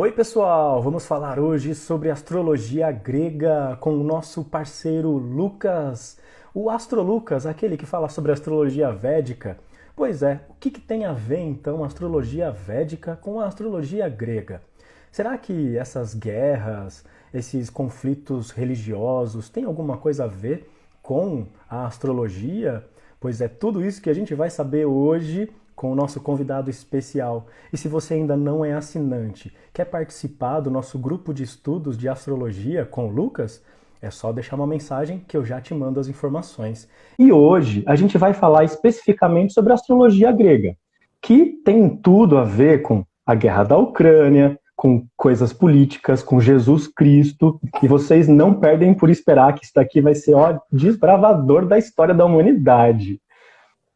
Oi, pessoal! Vamos falar hoje sobre astrologia grega com o nosso parceiro Lucas, o Astro Lucas, aquele que fala sobre astrologia védica. Pois é, o que tem a ver então a astrologia védica com a astrologia grega? Será que essas guerras, esses conflitos religiosos têm alguma coisa a ver com a astrologia? Pois é tudo isso que a gente vai saber hoje com o nosso convidado especial. E se você ainda não é assinante, quer participar do nosso grupo de estudos de astrologia com o Lucas? É só deixar uma mensagem que eu já te mando as informações. E hoje a gente vai falar especificamente sobre a astrologia grega, que tem tudo a ver com a guerra da Ucrânia, com coisas políticas, com Jesus Cristo, e vocês não perdem por esperar que isso daqui vai ser o desbravador da história da humanidade.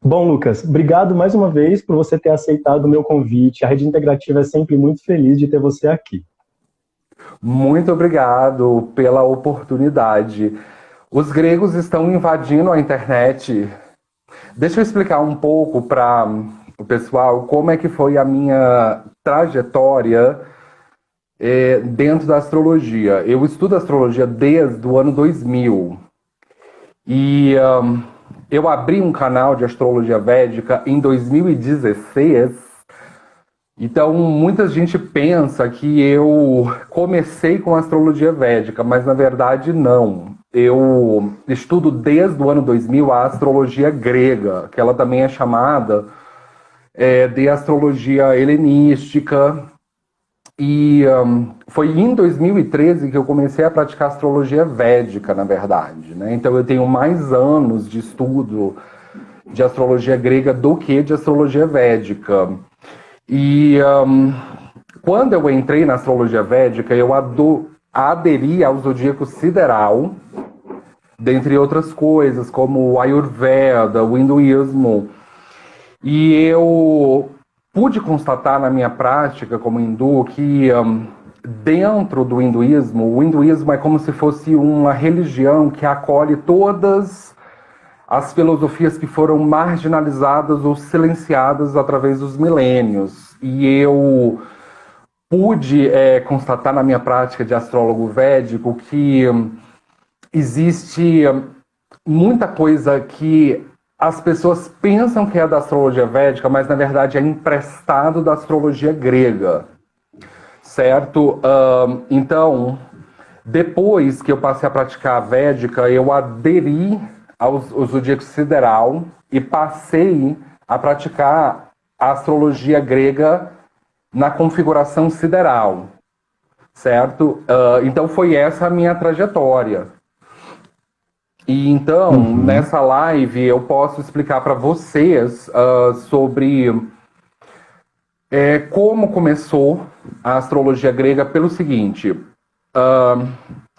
Bom, Lucas, obrigado mais uma vez por você ter aceitado o meu convite. A Rede Integrativa é sempre muito feliz de ter você aqui. Muito obrigado pela oportunidade. Os gregos estão invadindo a internet. Deixa eu explicar um pouco para o pessoal como é que foi a minha trajetória dentro da astrologia. Eu estudo astrologia desde o ano 2000. E eu abri um canal de astrologia védica em 2016. Então, muita gente pensa que eu comecei com astrologia védica, mas na verdade não. Eu estudo desde o ano 2000 a astrologia grega, que ela também é chamada de astrologia helenística. E foi em 2013 que eu comecei a praticar astrologia védica, na verdade, né? Então eu tenho mais anos de estudo de astrologia grega do que de astrologia védica. E quando eu entrei na astrologia védica, eu aderi ao zodíaco sideral, dentre outras coisas, como o Ayurveda, o hinduísmo. E eu pude constatar na minha prática como hindu que dentro do hinduísmo, o hinduísmo é como se fosse uma religião que acolhe todas as filosofias que foram marginalizadas ou silenciadas através dos milênios. E eu pude constatar na minha prática de astrólogo védico que existe muita coisa que as pessoas pensam que é da astrologia védica, mas na verdade é emprestado da astrologia grega, certo? Então, depois que eu passei a praticar a védica, eu aderi ao zodíaco sideral e passei a praticar a astrologia grega na configuração sideral, certo? Então foi essa a minha trajetória. E então, nessa live, eu posso explicar para vocês sobre como começou a astrologia grega pelo seguinte. A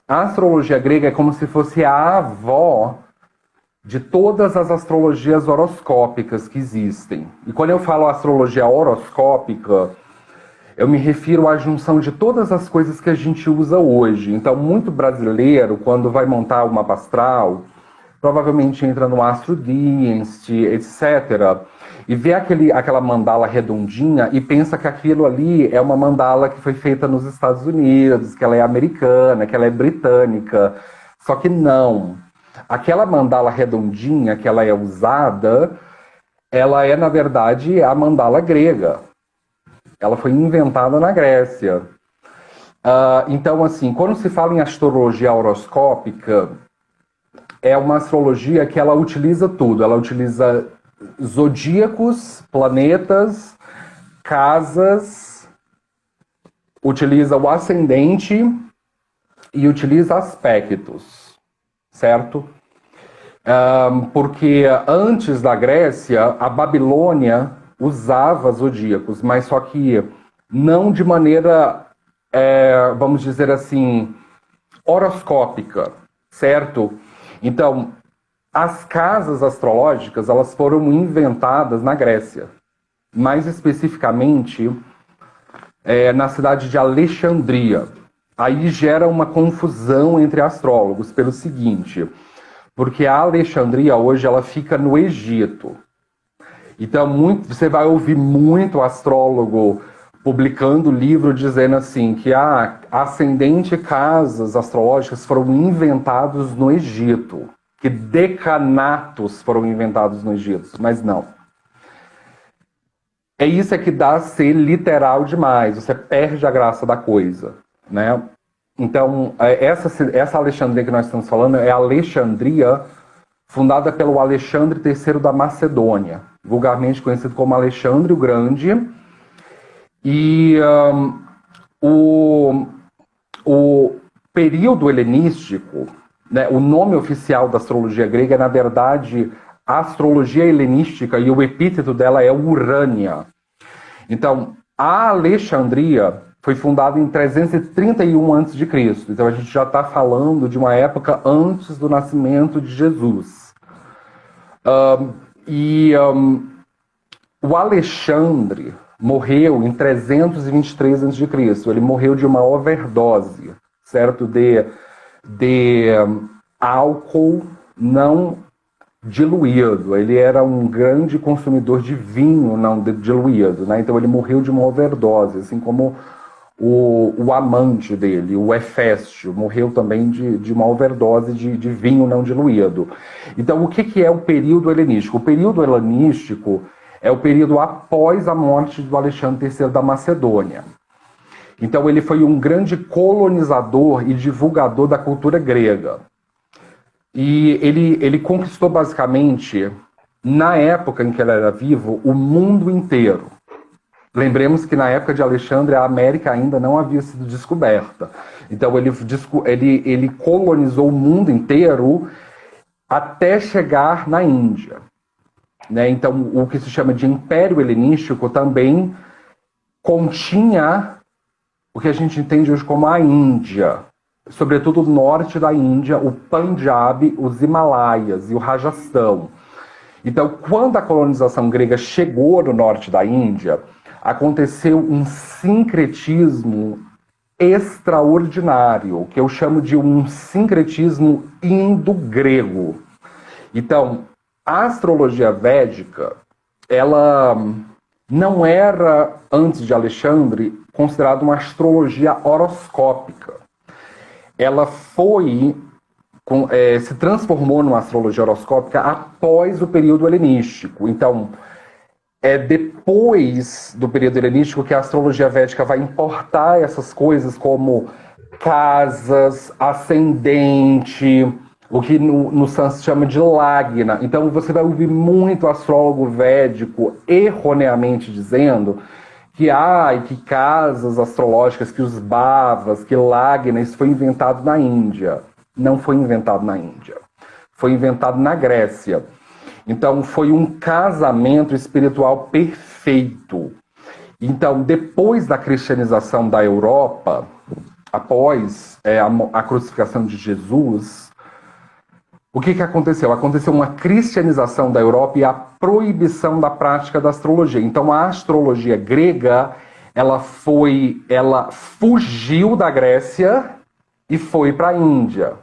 astrologia grega é como se fosse a avó de todas as astrologias horoscópicas que existem. E quando eu falo astrologia horoscópica, eu me refiro à junção de todas as coisas que a gente usa hoje. Então, muito brasileiro, quando vai montar o mapa astral, provavelmente entra no Astro Dynasty, etc., e vê aquela mandala redondinha e pensa que aquilo ali é uma mandala que foi feita nos Estados Unidos, que ela é americana, que ela é britânica. Só que não. Aquela mandala redondinha que ela é usada, ela é, na verdade, a mandala grega. Ela foi inventada na Grécia. Então, assim, quando se fala em astrologia horoscópica, é uma astrologia que ela utiliza tudo. Ela utiliza zodíacos, planetas, casas, utiliza o ascendente e utiliza aspectos, certo? Porque antes da Grécia, a Babilônia usava zodíacos, mas só que não de maneira, vamos dizer assim, horoscópica, certo? Então, as casas astrológicas, elas foram inventadas na Grécia, mais especificamente na cidade de Alexandria. Aí gera uma confusão entre astrólogos pelo seguinte, porque a Alexandria hoje ela fica no Egito. Então, você vai ouvir muito astrólogo publicando livro dizendo assim que ascendente e casas astrológicas foram inventados no Egito, que decanatos foram inventados no Egito, mas não. É isso que dá a ser literal demais, você perde a graça da coisa, né? Então, essa Alexandria que nós estamos falando é a Alexandria fundada pelo Alexandre III da Macedônia, vulgarmente conhecido como Alexandre o Grande. E o período helenístico, né, o nome oficial da astrologia grega é, na verdade, a astrologia helenística, e o epíteto dela é Urânia. Então, a Alexandria foi fundada em 331 a.C. Então, a gente já está falando de uma época antes do nascimento de Jesus. O Alexandre morreu em 323 a.C. Ele morreu de uma overdose, certo? De álcool não diluído. Ele era um grande consumidor de vinho não diluído, né? Então ele morreu de uma overdose, assim como o amante dele, o Heféstio, morreu também de uma overdose de vinho não diluído. Então o que é o período helenístico? O período helenístico é o período após a morte do Alexandre III da Macedônia. Então ele foi um grande colonizador e divulgador da cultura grega. E ele conquistou basicamente, na época em que ele era vivo, o mundo inteiro. Lembremos que na época de Alexandre a América ainda não havia sido descoberta. Então ele colonizou o mundo inteiro até chegar na Índia. Né? Então, o que se chama de Império Helenístico também continha o que a gente entende hoje como a Índia, sobretudo o norte da Índia, o Punjab, os Himalaias e o Rajastão. Então, quando a colonização grega chegou no norte da Índia, aconteceu um sincretismo extraordinário, que eu chamo de um sincretismo indo-grego. Então, a astrologia védica, ela não era, antes de Alexandre, considerada uma astrologia horoscópica. Ela se transformou numa astrologia horoscópica após o período helenístico. Então, é depois do período helenístico que a astrologia védica vai importar essas coisas como casas, ascendente, o que no sânscrito chama de lagna. Então você vai ouvir muito astrólogo védico erroneamente dizendo que casas astrológicas, que os bhavas, que lagna, isso foi inventado na Índia. Não foi inventado na Índia. Foi inventado na Grécia. Então foi um casamento espiritual perfeito. Então, depois da cristianização da Europa, após a crucificação de Jesus, o que aconteceu? Aconteceu uma cristianização da Europa e a proibição da prática da astrologia. Então a astrologia grega, ela fugiu da Grécia e foi para a Índia.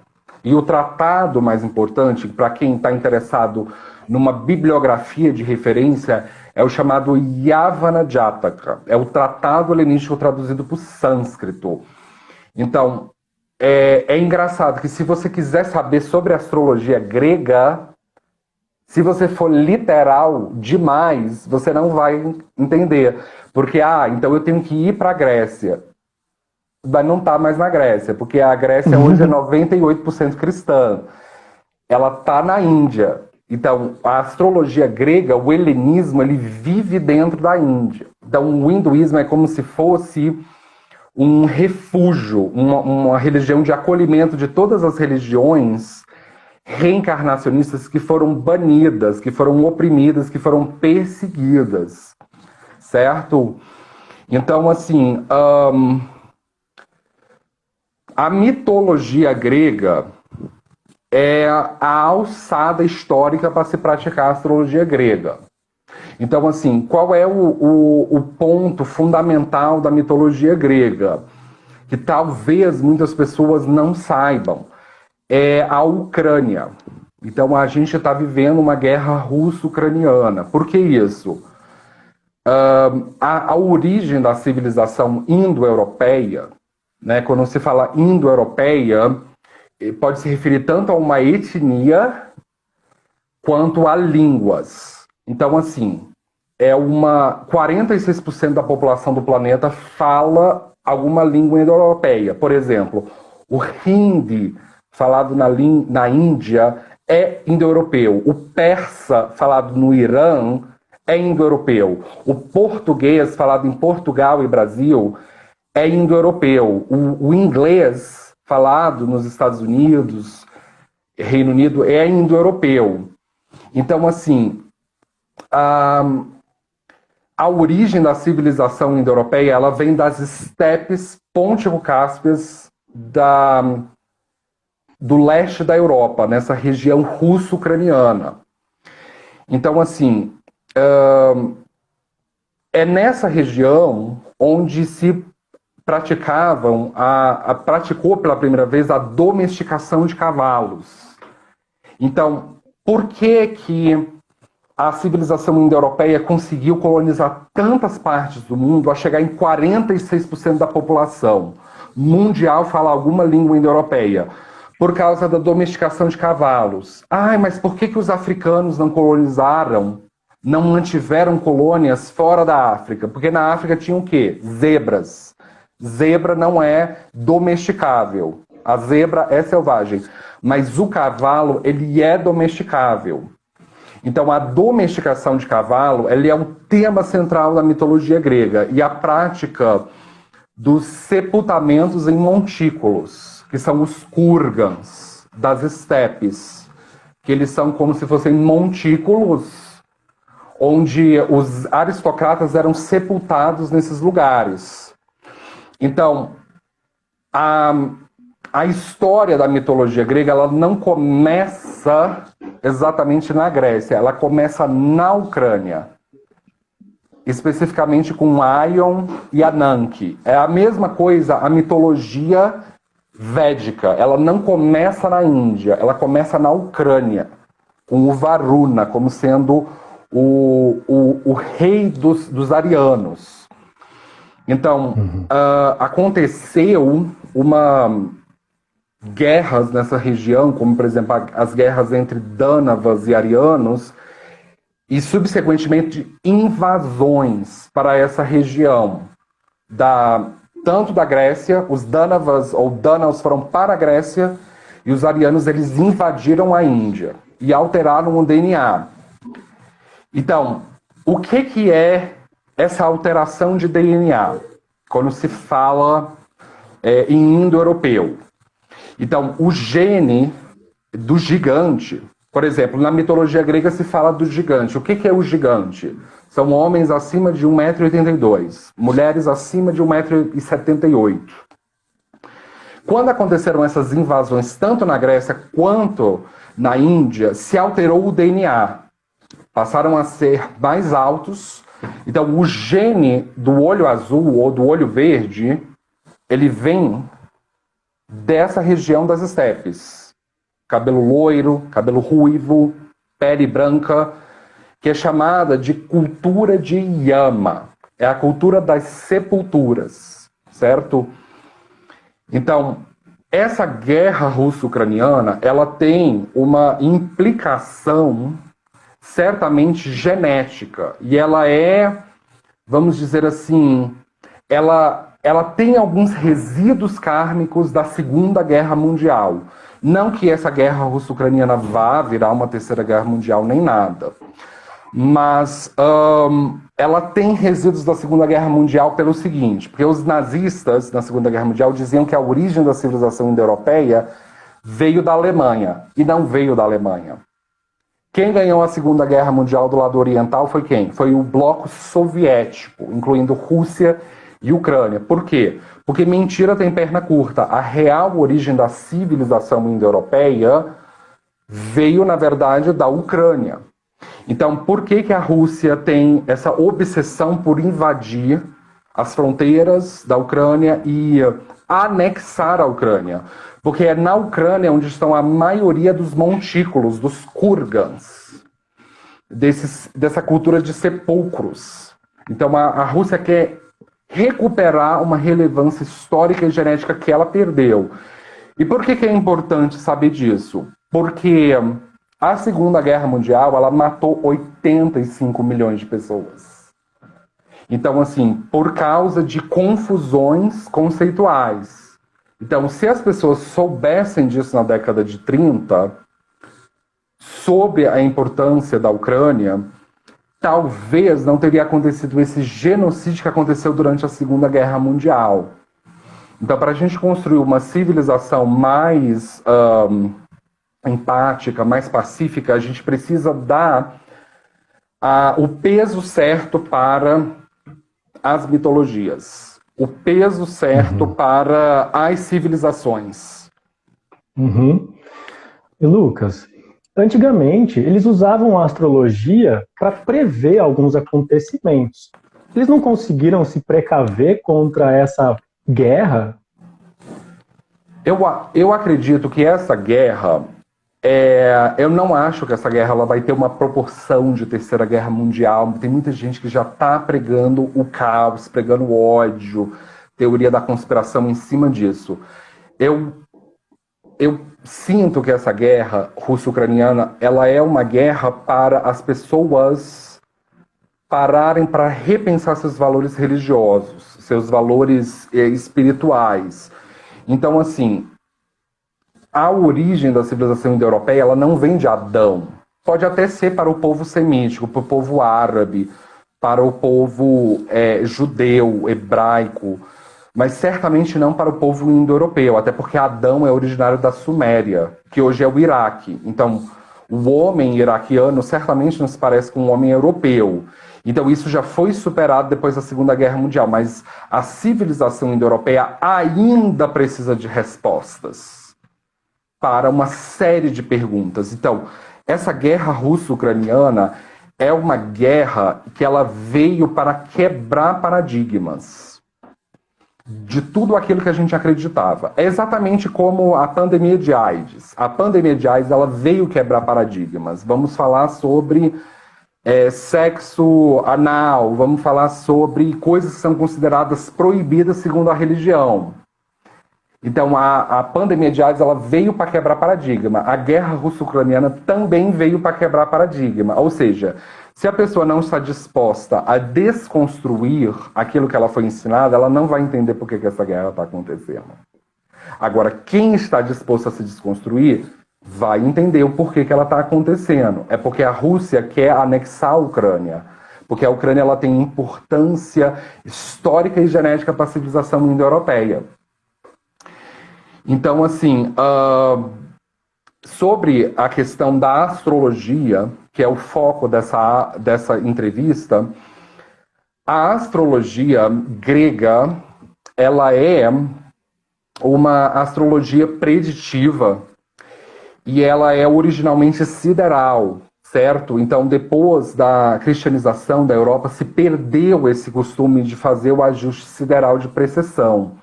E o tratado mais importante, para quem está interessado numa bibliografia de referência, é o chamado Yavana Jataka. É o tratado helenístico traduzido para o sânscrito. Então, é engraçado que se você quiser saber sobre astrologia grega, se você for literal demais, você não vai entender. Porque, então eu tenho que ir para a Grécia. Mas não está mais na Grécia, porque a Grécia hoje é 98% cristã. Ela está na Índia. Então, a astrologia grega, o helenismo, ele vive dentro da Índia. Então, o hinduísmo é como se fosse um refúgio, uma religião de acolhimento de todas as religiões reencarnacionistas que foram banidas, que foram oprimidas, que foram perseguidas, certo? Então, assim, a mitologia grega é a alçada histórica para se praticar a astrologia grega. Então, assim, qual é o ponto fundamental da mitologia grega? Que talvez muitas pessoas não saibam. É a Ucrânia. Então, a gente está vivendo uma guerra russo-ucraniana. Por que isso? a origem da civilização indo-europeia, né, quando se fala indo-europeia, pode se referir tanto a uma etnia quanto a línguas. Então, assim, 46% da população do planeta fala alguma língua indo-europeia. Por exemplo, o hindi, falado na Índia, é indo-europeu. O persa, falado no Irã, é indo-europeu. O português, falado em Portugal e Brasil, é indo-europeu. O inglês, falado nos Estados Unidos, Reino Unido, é indo-europeu. Então, assim, a origem da civilização indo-europeia, ela vem das estepes pôntico-cáspias do leste da Europa, nessa região russo-ucraniana. Então, assim, é nessa região onde se praticou pela primeira vez a domesticação de cavalos. Então, por que a civilização indo-europeia conseguiu colonizar tantas partes do mundo a chegar em 46% da população mundial fala alguma língua indo-europeia? Por causa da domesticação de cavalos. Mas por que os africanos não colonizaram, não mantiveram colônias fora da África? Porque na África tinha o quê? Zebras. Zebra não é domesticável. A zebra é selvagem. Mas o cavalo, ele é domesticável. Então, a domesticação de cavalo, ele é um tema central da mitologia grega. E a prática dos sepultamentos em montículos, que são os kurgans das estepes, que eles são como se fossem montículos, onde os aristocratas eram sepultados nesses lugares. Então, a história da mitologia grega, ela não começa exatamente na Grécia, ela começa na Ucrânia, especificamente com Aion e Ananke. É a mesma coisa, a mitologia védica, ela não começa na Índia, ela começa na Ucrânia, com o Varuna como sendo o rei dos arianos. Então, aconteceu guerras nessa região, como, por exemplo, as guerras entre Dânavas e arianos, e, subsequentemente, invasões para essa região, tanto da Grécia, os Dânavas ou Danaus foram para a Grécia, e os arianos eles invadiram a Índia e alteraram o DNA. Então, o que é essa alteração de DNA, quando se fala em indo-europeu? Então, o gene do gigante, por exemplo, na mitologia grega se fala do gigante. O que é o gigante? São homens acima de 1,82 m, mulheres acima de 1,78 m. Quando aconteceram essas invasões, tanto na Grécia quanto na Índia, se alterou o DNA. Passaram a ser mais altos. Então, o gene do olho azul ou do olho verde, ele vem dessa região das estepes. Cabelo loiro, cabelo ruivo, pele branca, que é chamada de cultura de Yama. É a cultura das sepulturas, certo? Então, essa guerra russo-ucraniana, ela tem uma implicação certamente genética. E ela vamos dizer assim, ela tem alguns resíduos kármicos da Segunda Guerra Mundial. Não que essa guerra russo-ucraniana vá virar uma Terceira Guerra Mundial, nem nada. Mas ela tem resíduos da Segunda Guerra Mundial pelo seguinte, porque os nazistas, na Segunda Guerra Mundial, diziam que a origem da civilização indo-europeia veio da Alemanha, e não veio da Alemanha. Quem ganhou a Segunda Guerra Mundial do lado oriental foi quem? Foi o bloco soviético, incluindo Rússia e Ucrânia. Por quê? Porque mentira tem perna curta. A real origem da civilização indo-europeia veio, na verdade, da Ucrânia. Então, por que a Rússia tem essa obsessão por invadir as fronteiras da Ucrânia e anexar a Ucrânia? Porque é na Ucrânia onde estão a maioria dos montículos, dos kurgans, dessa cultura de sepulcros. Então a Rússia quer recuperar uma relevância histórica e genética que ela perdeu. E por que é importante saber disso? Porque a Segunda Guerra Mundial, ela matou 85 milhões de pessoas. Então, assim, por causa de confusões conceituais. Então, se as pessoas soubessem disso na década de 30, sobre a importância da Ucrânia, talvez não teria acontecido esse genocídio que aconteceu durante a Segunda Guerra Mundial. Então, para a gente construir uma civilização mais empática, mais pacífica, a gente precisa dar o peso certo para as mitologias, o peso certo para as civilizações. E Lucas, antigamente eles usavam a astrologia para prever alguns acontecimentos. Eles não conseguiram se precaver contra essa guerra? Eu acredito que essa guerra, eu não acho que essa guerra ela vai ter uma proporção de Terceira Guerra Mundial. Tem muita gente que já está pregando o caos, pregando o ódio, teoria da conspiração em cima disso. Eu sinto que essa guerra russo-ucraniana ela é uma guerra para as pessoas pararem para repensar seus valores religiosos, seus valores espirituais. Então, assim, a origem da civilização indo-europeia, ela não vem de Adão. Pode até ser para o povo semítico, para o povo árabe, para o povo judeu, hebraico, mas certamente não para o povo indo-europeu, até porque Adão é originário da Suméria, que hoje é o Iraque. Então, o homem iraquiano certamente não se parece com um homem europeu. Então, isso já foi superado depois da Segunda Guerra Mundial, mas a civilização indo-europeia ainda precisa de respostas para uma série de perguntas. Então, essa guerra russo-ucraniana é uma guerra que ela veio para quebrar paradigmas de tudo aquilo que a gente acreditava. É exatamente como a pandemia de AIDS. A pandemia de AIDS ela veio quebrar paradigmas. Vamos falar sobre sexo anal, vamos falar sobre coisas que são consideradas proibidas segundo a religião. Então, a pandemia de AIDS ela veio para quebrar paradigma. A guerra russo-ucraniana também veio para quebrar paradigma. Ou seja, se a pessoa não está disposta a desconstruir aquilo que ela foi ensinada, ela não vai entender por que essa guerra está acontecendo. Agora, quem está disposto a se desconstruir vai entender o porquê que ela está acontecendo. É porque a Rússia quer anexar a Ucrânia. Porque a Ucrânia ela tem importância histórica e genética para a civilização indo-europeia. Então, assim, sobre a questão da astrologia, que é o foco dessa entrevista, a astrologia grega, ela é uma astrologia preditiva e ela é originalmente sideral, certo? Então, depois da cristianização da Europa, se perdeu esse costume de fazer o ajuste sideral de precessão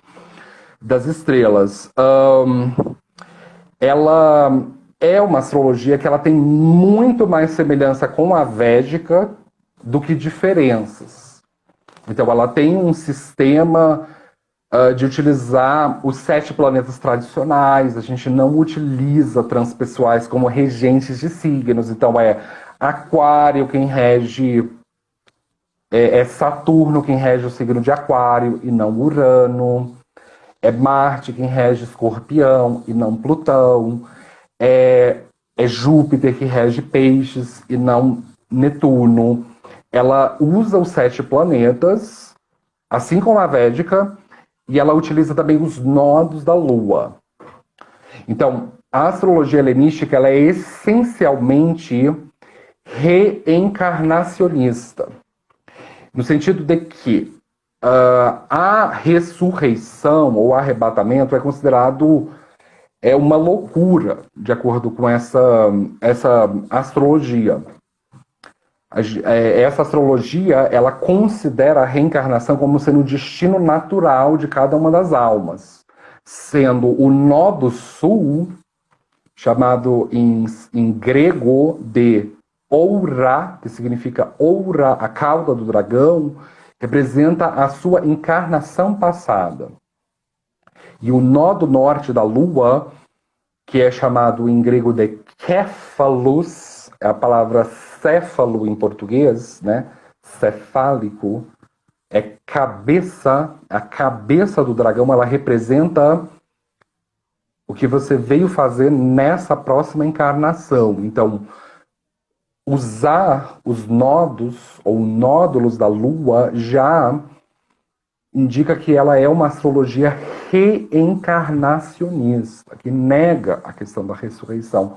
das estrelas. Ela é uma astrologia que ela tem muito mais semelhança com a védica do que diferenças. Então, ela tem um sistema de utilizar os 7 planetas tradicionais. A gente não utiliza transpessoais como regentes de signos. Então, é Aquário quem rege, é Saturno quem rege o signo de Aquário e não Urano. É Marte quem rege Escorpião e não Plutão. É Júpiter que rege Peixes e não Netuno. Ela usa os 7 planetas, assim como a védica, e ela utiliza também os nodos da Lua. Então, a astrologia helenística ela é essencialmente reencarnacionista, no sentido de que a ressurreição ou arrebatamento é considerado uma loucura, de acordo com essa astrologia. Essa astrologia ela considera a reencarnação como sendo o destino natural de cada uma das almas, sendo o nó do sul, chamado em grego de Oura, que significa oura, a cauda do dragão, representa a sua encarnação passada. E o nó do norte da lua, que é chamado em grego de céfalos, é a palavra céfalo em português, né? Cefálico, é cabeça, a cabeça do dragão, ela representa o que você veio fazer nessa próxima encarnação. Então, usar os nodos ou nódulos da lua já indica que ela é uma astrologia reencarnacionista, que nega a questão da ressurreição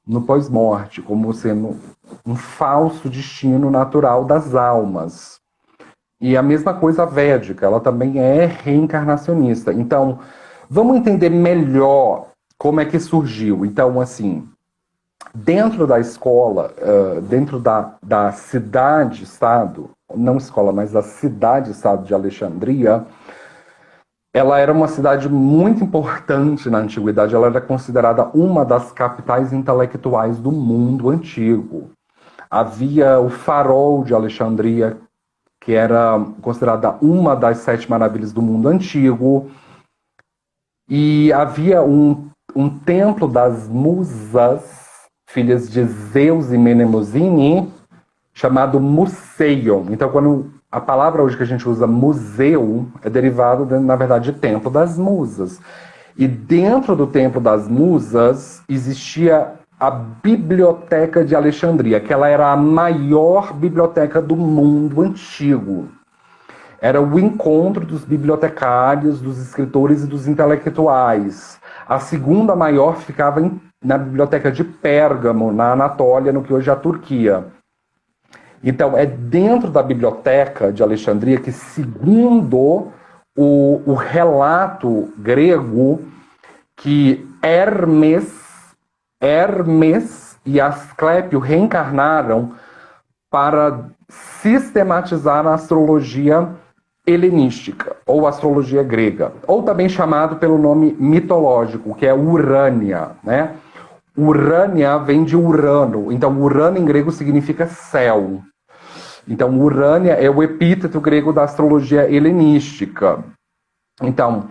no pós-morte, como sendo um falso destino natural das almas. E a mesma coisa a védica, ela também é reencarnacionista. Então, vamos entender melhor como é que surgiu. Então, assim, dentro da escola, dentro da cidade-estado, não escola, mas da cidade-estado de Alexandria, ela era uma cidade muito importante na antiguidade, ela era considerada uma das capitais intelectuais do mundo antigo. Havia o Farol de Alexandria, que era considerada uma das 7 maravilhas do mundo antigo, e havia um templo das musas, filhas de Zeus e Mnemosyne, chamado Museion. Então, quando a palavra hoje que a gente usa museu é derivado, na verdade, de Templo das Musas. E dentro do Templo das Musas existia a Biblioteca de Alexandria, que ela era a maior biblioteca do mundo antigo. Era o encontro dos bibliotecários, dos escritores e dos intelectuais. A segunda maior ficava na biblioteca de Pérgamo, na Anatólia, no que hoje é a Turquia. Então, é dentro da biblioteca de Alexandria que, segundo o relato grego, que Hermes e Asclépio reencarnaram para sistematizar a astrologia helenística, ou astrologia grega, ou também chamado pelo nome mitológico, que é Urânia, né? Urânia vem de Urano, então Urano em grego significa céu. Então Urânia é o epíteto grego da astrologia helenística. Então,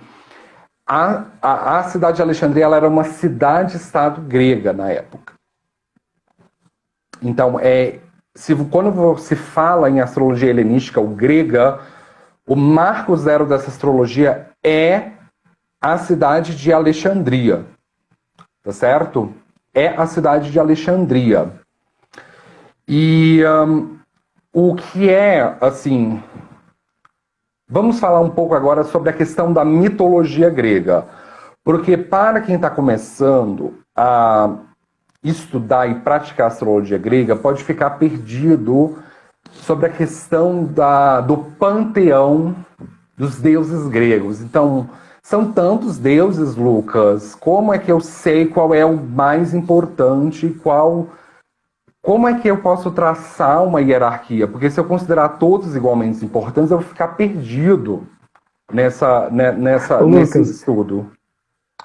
a cidade de Alexandria ela era uma cidade-estado grega na época. Então, quando se fala em astrologia helenística ou grega, o marco zero dessa astrologia é a cidade de Alexandria. Tá certo? É a cidade de Alexandria. E o que é, assim... Vamos falar um pouco agora sobre a questão da mitologia grega. Porque para quem está começando a estudar e praticar a astrologia grega, pode ficar perdido sobre a questão do panteão dos deuses gregos. Então, são tantos deuses, Lucas, como é que eu sei qual é o mais importante, como é que eu posso traçar uma hierarquia? Porque se eu considerar todos igualmente importantes, eu vou ficar perdido nesse estudo.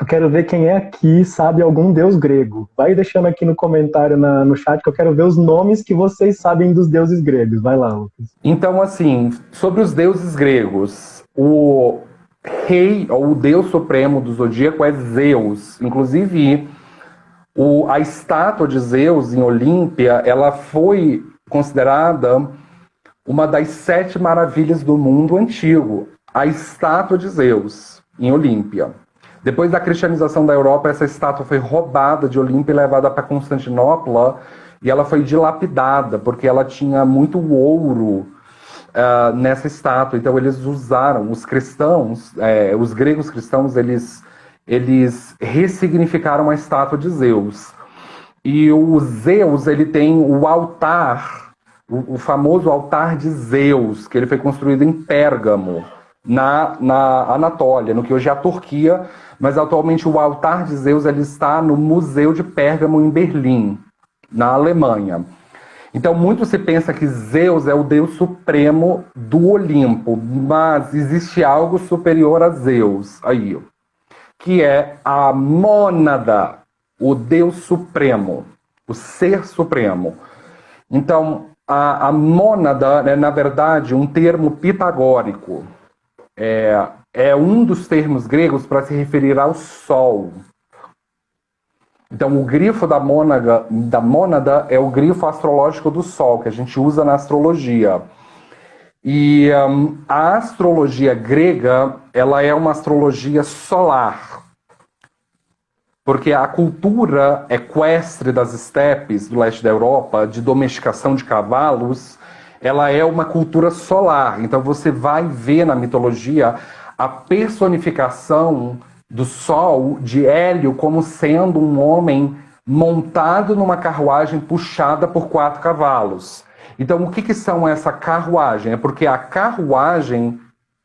Eu quero ver quem é aqui sabe algum deus grego. Vai deixando aqui no comentário no chat que eu quero ver os nomes que vocês sabem dos deuses gregos. Vai lá, Lucas. Então, assim, sobre os deuses gregos, o rei, ou o deus supremo do zodíaco é Zeus. Inclusive, a estátua de Zeus em Olímpia, ela foi considerada uma das 7 maravilhas do mundo antigo. A estátua de Zeus em Olímpia. Depois da cristianização da Europa, essa estátua foi roubada de Olímpia e levada para Constantinopla, e ela foi dilapidada, porque ela tinha muito ouro nessa estátua. Então eles usaram, os cristãos, os gregos cristãos, eles ressignificaram a estátua de Zeus. E o Zeus, ele tem o altar, o famoso altar de Zeus, que ele foi construído em Pérgamo, na Anatólia, no que hoje é a Turquia, mas atualmente o altar de Zeus ele está no Museu de Pérgamo, em Berlim, na Alemanha. Então, muito se pensa que Zeus é o deus supremo do Olimpo, mas existe algo superior a Zeus, aí, que é a mônada, o deus supremo, o ser supremo. Então, a mônada é, na verdade, um termo pitagórico. É um dos termos gregos para se referir ao Sol. Então, o grifo da mônada é o grifo astrológico do Sol, que a gente usa na astrologia. E a astrologia grega, ela é uma astrologia solar. Porque a cultura equestre das estepes do leste da Europa, de domesticação de cavalos, ela é uma cultura solar. Então você vai ver na mitologia a personificação do Sol, de Hélio, como sendo um homem montado numa carruagem puxada por 4 cavalos. Então o que são essa carruagem? É porque a carruagem,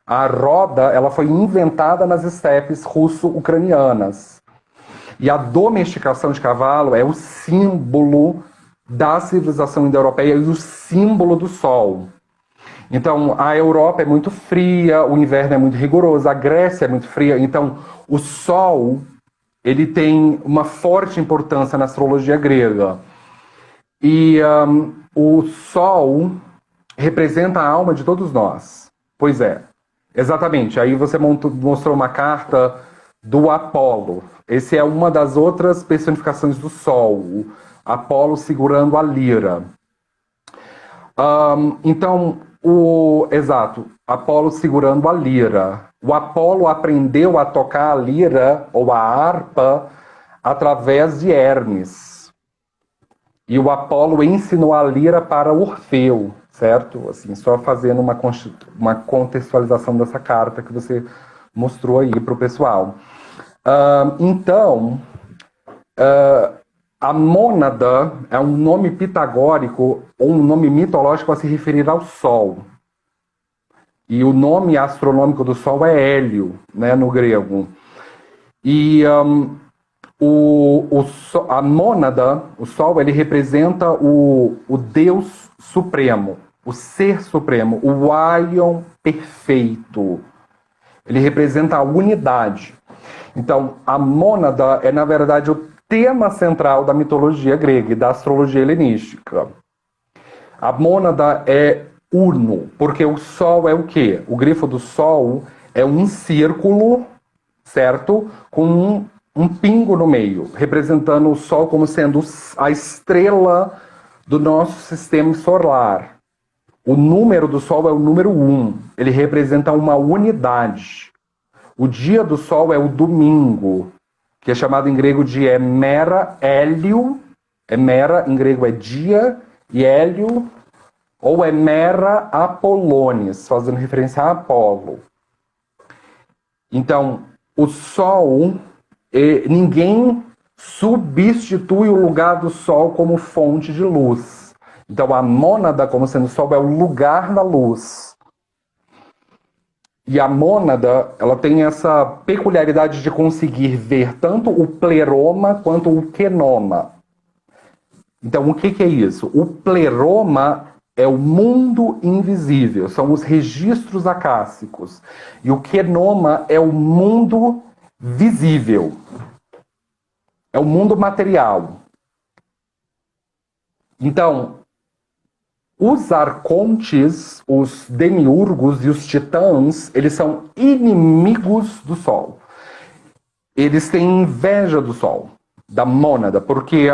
a roda, ela foi inventada nas estepes russo-ucranianas. E a domesticação de cavalo é o símbolo da civilização indo-europeia e o símbolo do Sol. Então, a Europa é muito fria, o inverno é muito rigoroso, a Grécia é muito fria. Então, o Sol, ele tem uma forte importância na astrologia grega. E o Sol representa a alma de todos nós. Pois é, exatamente. Aí você mostrou uma carta do Apolo. Essa é uma das outras personificações do Sol, o Apolo segurando a lira. Então, exato, Apolo segurando a lira. O Apolo aprendeu a tocar a lira ou a harpa através de Hermes. E o Apolo ensinou a lira para Orfeu, certo? Assim, só fazendo uma contextualização dessa carta que você mostrou aí para o pessoal. Então, a mônada é um nome pitagórico ou um nome mitológico a se referir ao Sol. E o nome astronômico do Sol é Hélio, né, no grego. E a mônada, o Sol, ele representa o Deus Supremo, o Ser Supremo, o Aion perfeito. Ele representa a unidade. Então, a mônada é, na verdade, o tema central da mitologia grega e da astrologia helenística. A mônada é uno, porque o Sol é o quê? O grifo do Sol é um círculo, certo? Com um pingo no meio, representando o Sol como sendo a estrela do nosso sistema solar. O número do Sol é o número 1. Ele representa uma unidade. O dia do Sol é o domingo, que é chamado em grego de Hemera, Hélio. Hemera em grego é dia, e Hélio, ou Hemera Apolones, fazendo referência a Apolo. Então, o Sol, ninguém substitui o lugar do Sol como fonte de luz. Então, a mônada, como sendo o Sol, é o lugar da luz. E a mônada, ela tem essa peculiaridade de conseguir ver tanto o pleroma quanto o quenoma. Então, o que é isso? O pleroma é o mundo invisível, são os registros acássicos. E o quenoma é o mundo visível. É o mundo material. Então, os arcontes, os demiurgos e os titãs, eles são inimigos do Sol. Eles têm inveja do Sol, da mônada, porque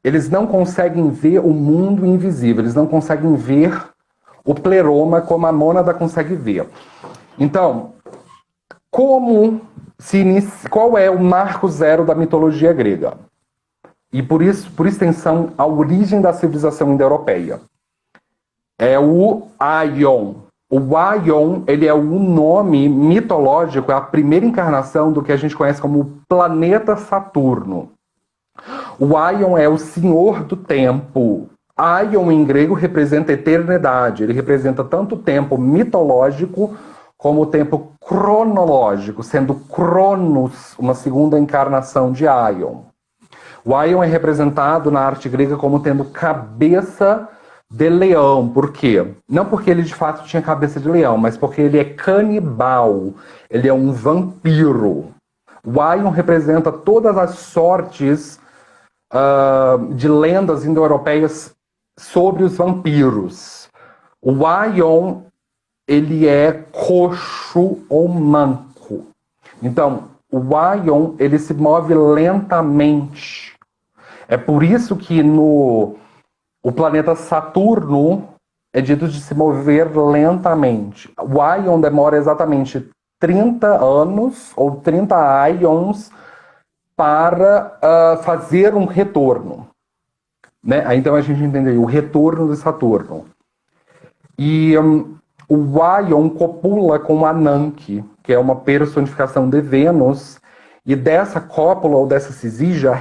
eles não conseguem ver o mundo invisível, eles não conseguem ver o pleroma como a mônada consegue ver. Então, qual é o marco zero da mitologia grega? E por extensão, a origem da civilização indo-europeia. É o Aion. O Aion, ele é o nome mitológico, é a primeira encarnação do que a gente conhece como planeta Saturno. O Aion é o senhor do tempo. Aion, em grego, representa eternidade. Ele representa tanto o tempo mitológico como o tempo cronológico, sendo Cronos uma segunda encarnação de Aion. O Aion é representado na arte grega como tendo cabeça de leão. Por quê? Não porque ele de fato tinha cabeça de leão, mas porque ele é canibal. Ele é um vampiro. O Aion representa todas as sortes de lendas indo-europeias sobre os vampiros. O Aion, ele é coxo ou manco. Então, o Aion, ele se move lentamente. É por isso que o planeta Saturno é dito de se mover lentamente. O Aion demora exatamente 30 anos ou 30 Aions para fazer um retorno. Né? Então a gente entendeu o retorno de Saturno. E o Aion copula com Ananke, que é uma personificação de Vênus, e dessa cópula ou dessa cisígia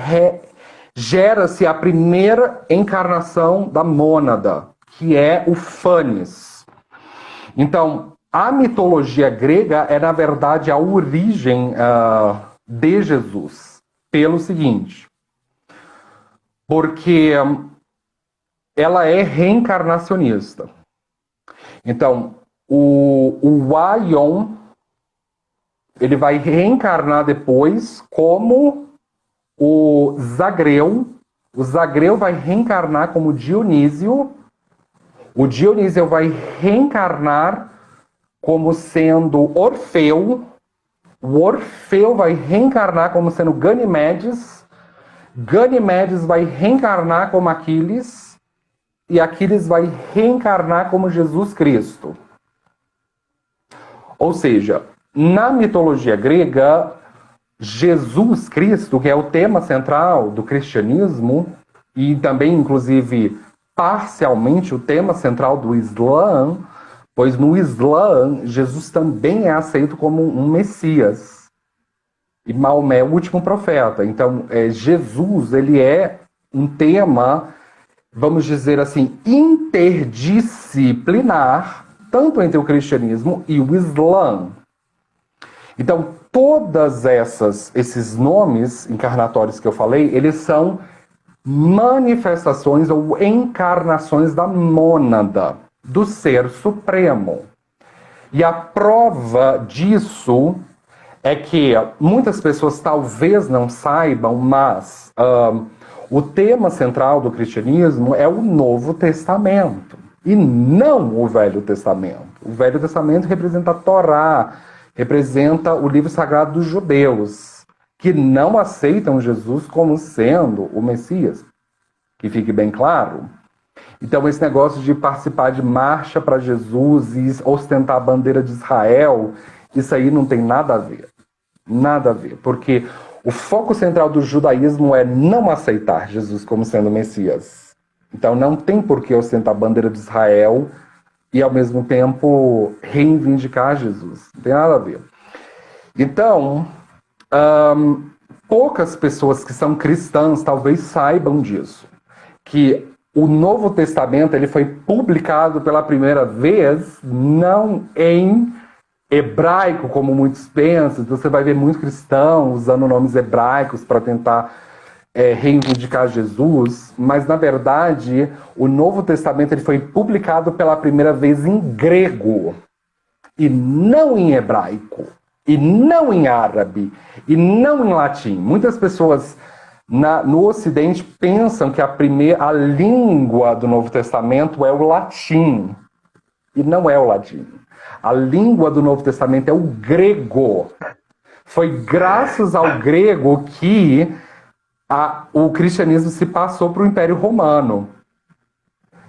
gera-se a primeira encarnação da mônada, que é o Fânis. Então, a mitologia grega é, na verdade, a origem de Jesus, pelo seguinte, porque ela é reencarnacionista. Então, o Aion, ele vai reencarnar depois como o Zagreu. O Zagreu vai reencarnar como Dionísio. O Dionísio vai reencarnar como sendo Orfeu. O Orfeu vai reencarnar como sendo Ganimedes. Ganimedes vai reencarnar como Aquiles. E Aquiles vai reencarnar como Jesus Cristo. Ou seja, na mitologia grega, Jesus Cristo, que é o tema central do cristianismo, e também, inclusive, parcialmente o tema central do Islã, pois no Islã, Jesus também é aceito como um Messias. E Maomé é o último profeta. Então, Jesus, ele é um tema, vamos dizer assim, interdisciplinar, tanto entre o cristianismo e o Islã. Então, todos esses nomes encarnatórios que eu falei, eles são manifestações ou encarnações da mônada, do Ser Supremo. E a prova disso é que muitas pessoas talvez não saibam, mas o tema central do cristianismo é o Novo Testamento, e não o Velho Testamento. O Velho Testamento representa a Torá, representa o livro sagrado dos judeus, que não aceitam Jesus como sendo o Messias. Que fique bem claro. Então, esse negócio de participar de marcha para Jesus e ostentar a bandeira de Israel, isso aí não tem nada a ver. Nada a ver. Porque o foco central do judaísmo é não aceitar Jesus como sendo o Messias. Então, não tem por que ostentar a bandeira de Israel e, ao mesmo tempo, reivindicar Jesus. Não tem nada a ver. Então, poucas pessoas que são cristãs talvez saibam disso. Que o Novo Testamento ele foi publicado pela primeira vez não em hebraico, como muitos pensam. Então, você vai ver muitos cristãos usando nomes hebraicos para tentar reivindicar Jesus, mas na verdade o Novo Testamento ele foi publicado pela primeira vez em grego e não em hebraico e não em árabe e não em latim. Muitas pessoas no Ocidente pensam que a língua do Novo Testamento é o latim e não é o latim. A língua do Novo Testamento é o grego. Foi graças ao grego que o cristianismo se passou para o Império Romano.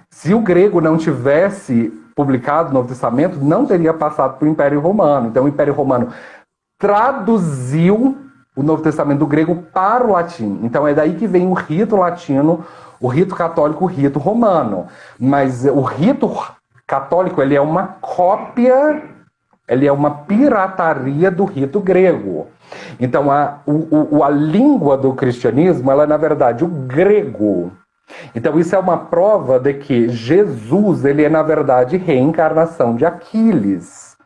Se o grego não tivesse publicado o Novo Testamento, não teria passado para o Império Romano. Então o Império Romano traduziu o Novo Testamento do grego para o latim. Então é daí que vem o rito latino, o rito católico, o rito romano. Mas o rito católico ele é uma cópia, ele é uma pirataria do rito grego. Então, a língua do cristianismo, ela é, na verdade, o grego. Então, isso é uma prova de que Jesus, ele é, na verdade, reencarnação de Aquiles.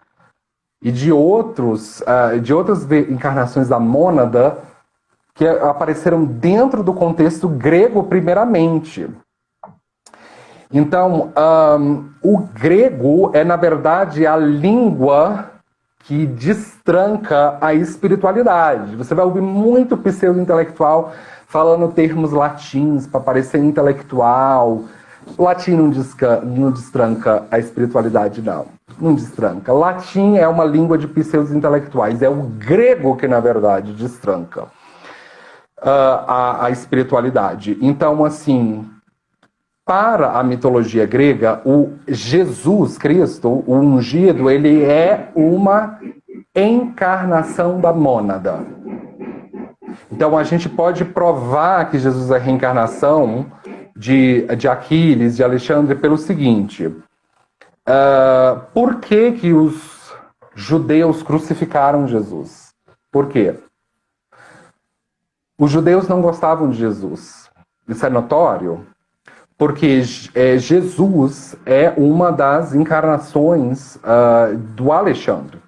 E de outras encarnações da mônada que apareceram dentro do contexto grego, primeiramente. Então, o grego é, na verdade, a língua que destranca a espiritualidade. Você vai ouvir muito pseudo-intelectual falando termos latins para parecer intelectual. Latim não destranca a espiritualidade, não. Não destranca. Latim é uma língua de pseudo-intelectuais. É o grego que, na verdade, destranca a espiritualidade. Então, assim, para a mitologia grega, o Jesus Cristo, o ungido, ele é uma encarnação da mônada. Então, a gente pode provar que Jesus é a reencarnação de Aquiles, de Alexandre, pelo seguinte. Por que que os judeus crucificaram Jesus? Por quê? Os judeus não gostavam de Jesus. Isso é notório, porque Jesus é uma das encarnações do Alexandre,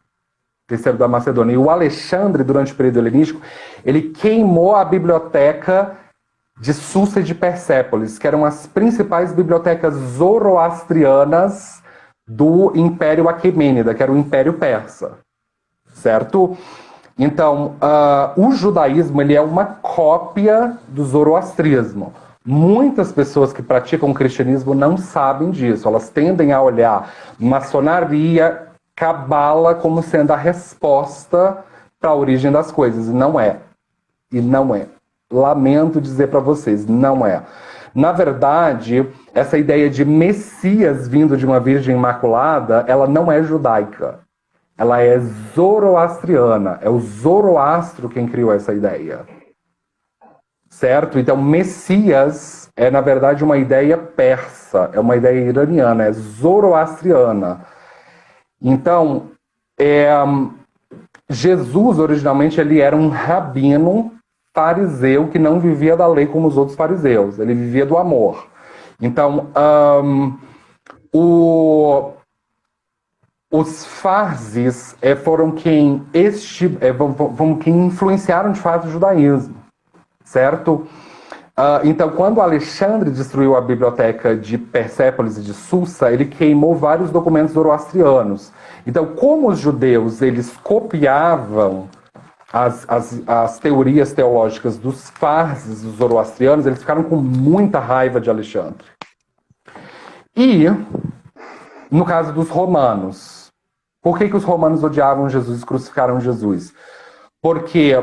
terceiro da Macedônia. E o Alexandre, durante o período helenístico, ele queimou a biblioteca de Susa e de Persépolis, que eram as principais bibliotecas zoroastrianas do Império Aquemênida, que era o Império Persa, certo? Então, o judaísmo ele é uma cópia do zoroastrismo. Muitas pessoas que praticam o cristianismo não sabem disso. Elas tendem a olhar maçonaria, cabala como sendo a resposta para a origem das coisas. E não é. E não é. Lamento dizer para vocês, não é. Na verdade, essa ideia de Messias vindo de uma Virgem Imaculada, ela não é judaica. Ela é zoroastriana. É o Zoroastro quem criou essa ideia. Certo? Então, Messias é, na verdade, uma ideia persa. É uma ideia iraniana. É zoroastriana. Então, Jesus, originalmente, ele era um rabino fariseu que não vivia da lei como os outros fariseus. Ele vivia do amor. Então, os farzes foram quem influenciaram de fato o judaísmo, certo? Então, quando Alexandre destruiu a biblioteca de Persépolis e de Susa, ele queimou vários documentos zoroastrianos. Então, como os judeus eles copiavam as teorias teológicas dos farzes, dos zoroastrianos, eles ficaram com muita raiva de Alexandre. E, no caso dos romanos, por que os romanos odiavam Jesus e crucificaram Jesus? Porque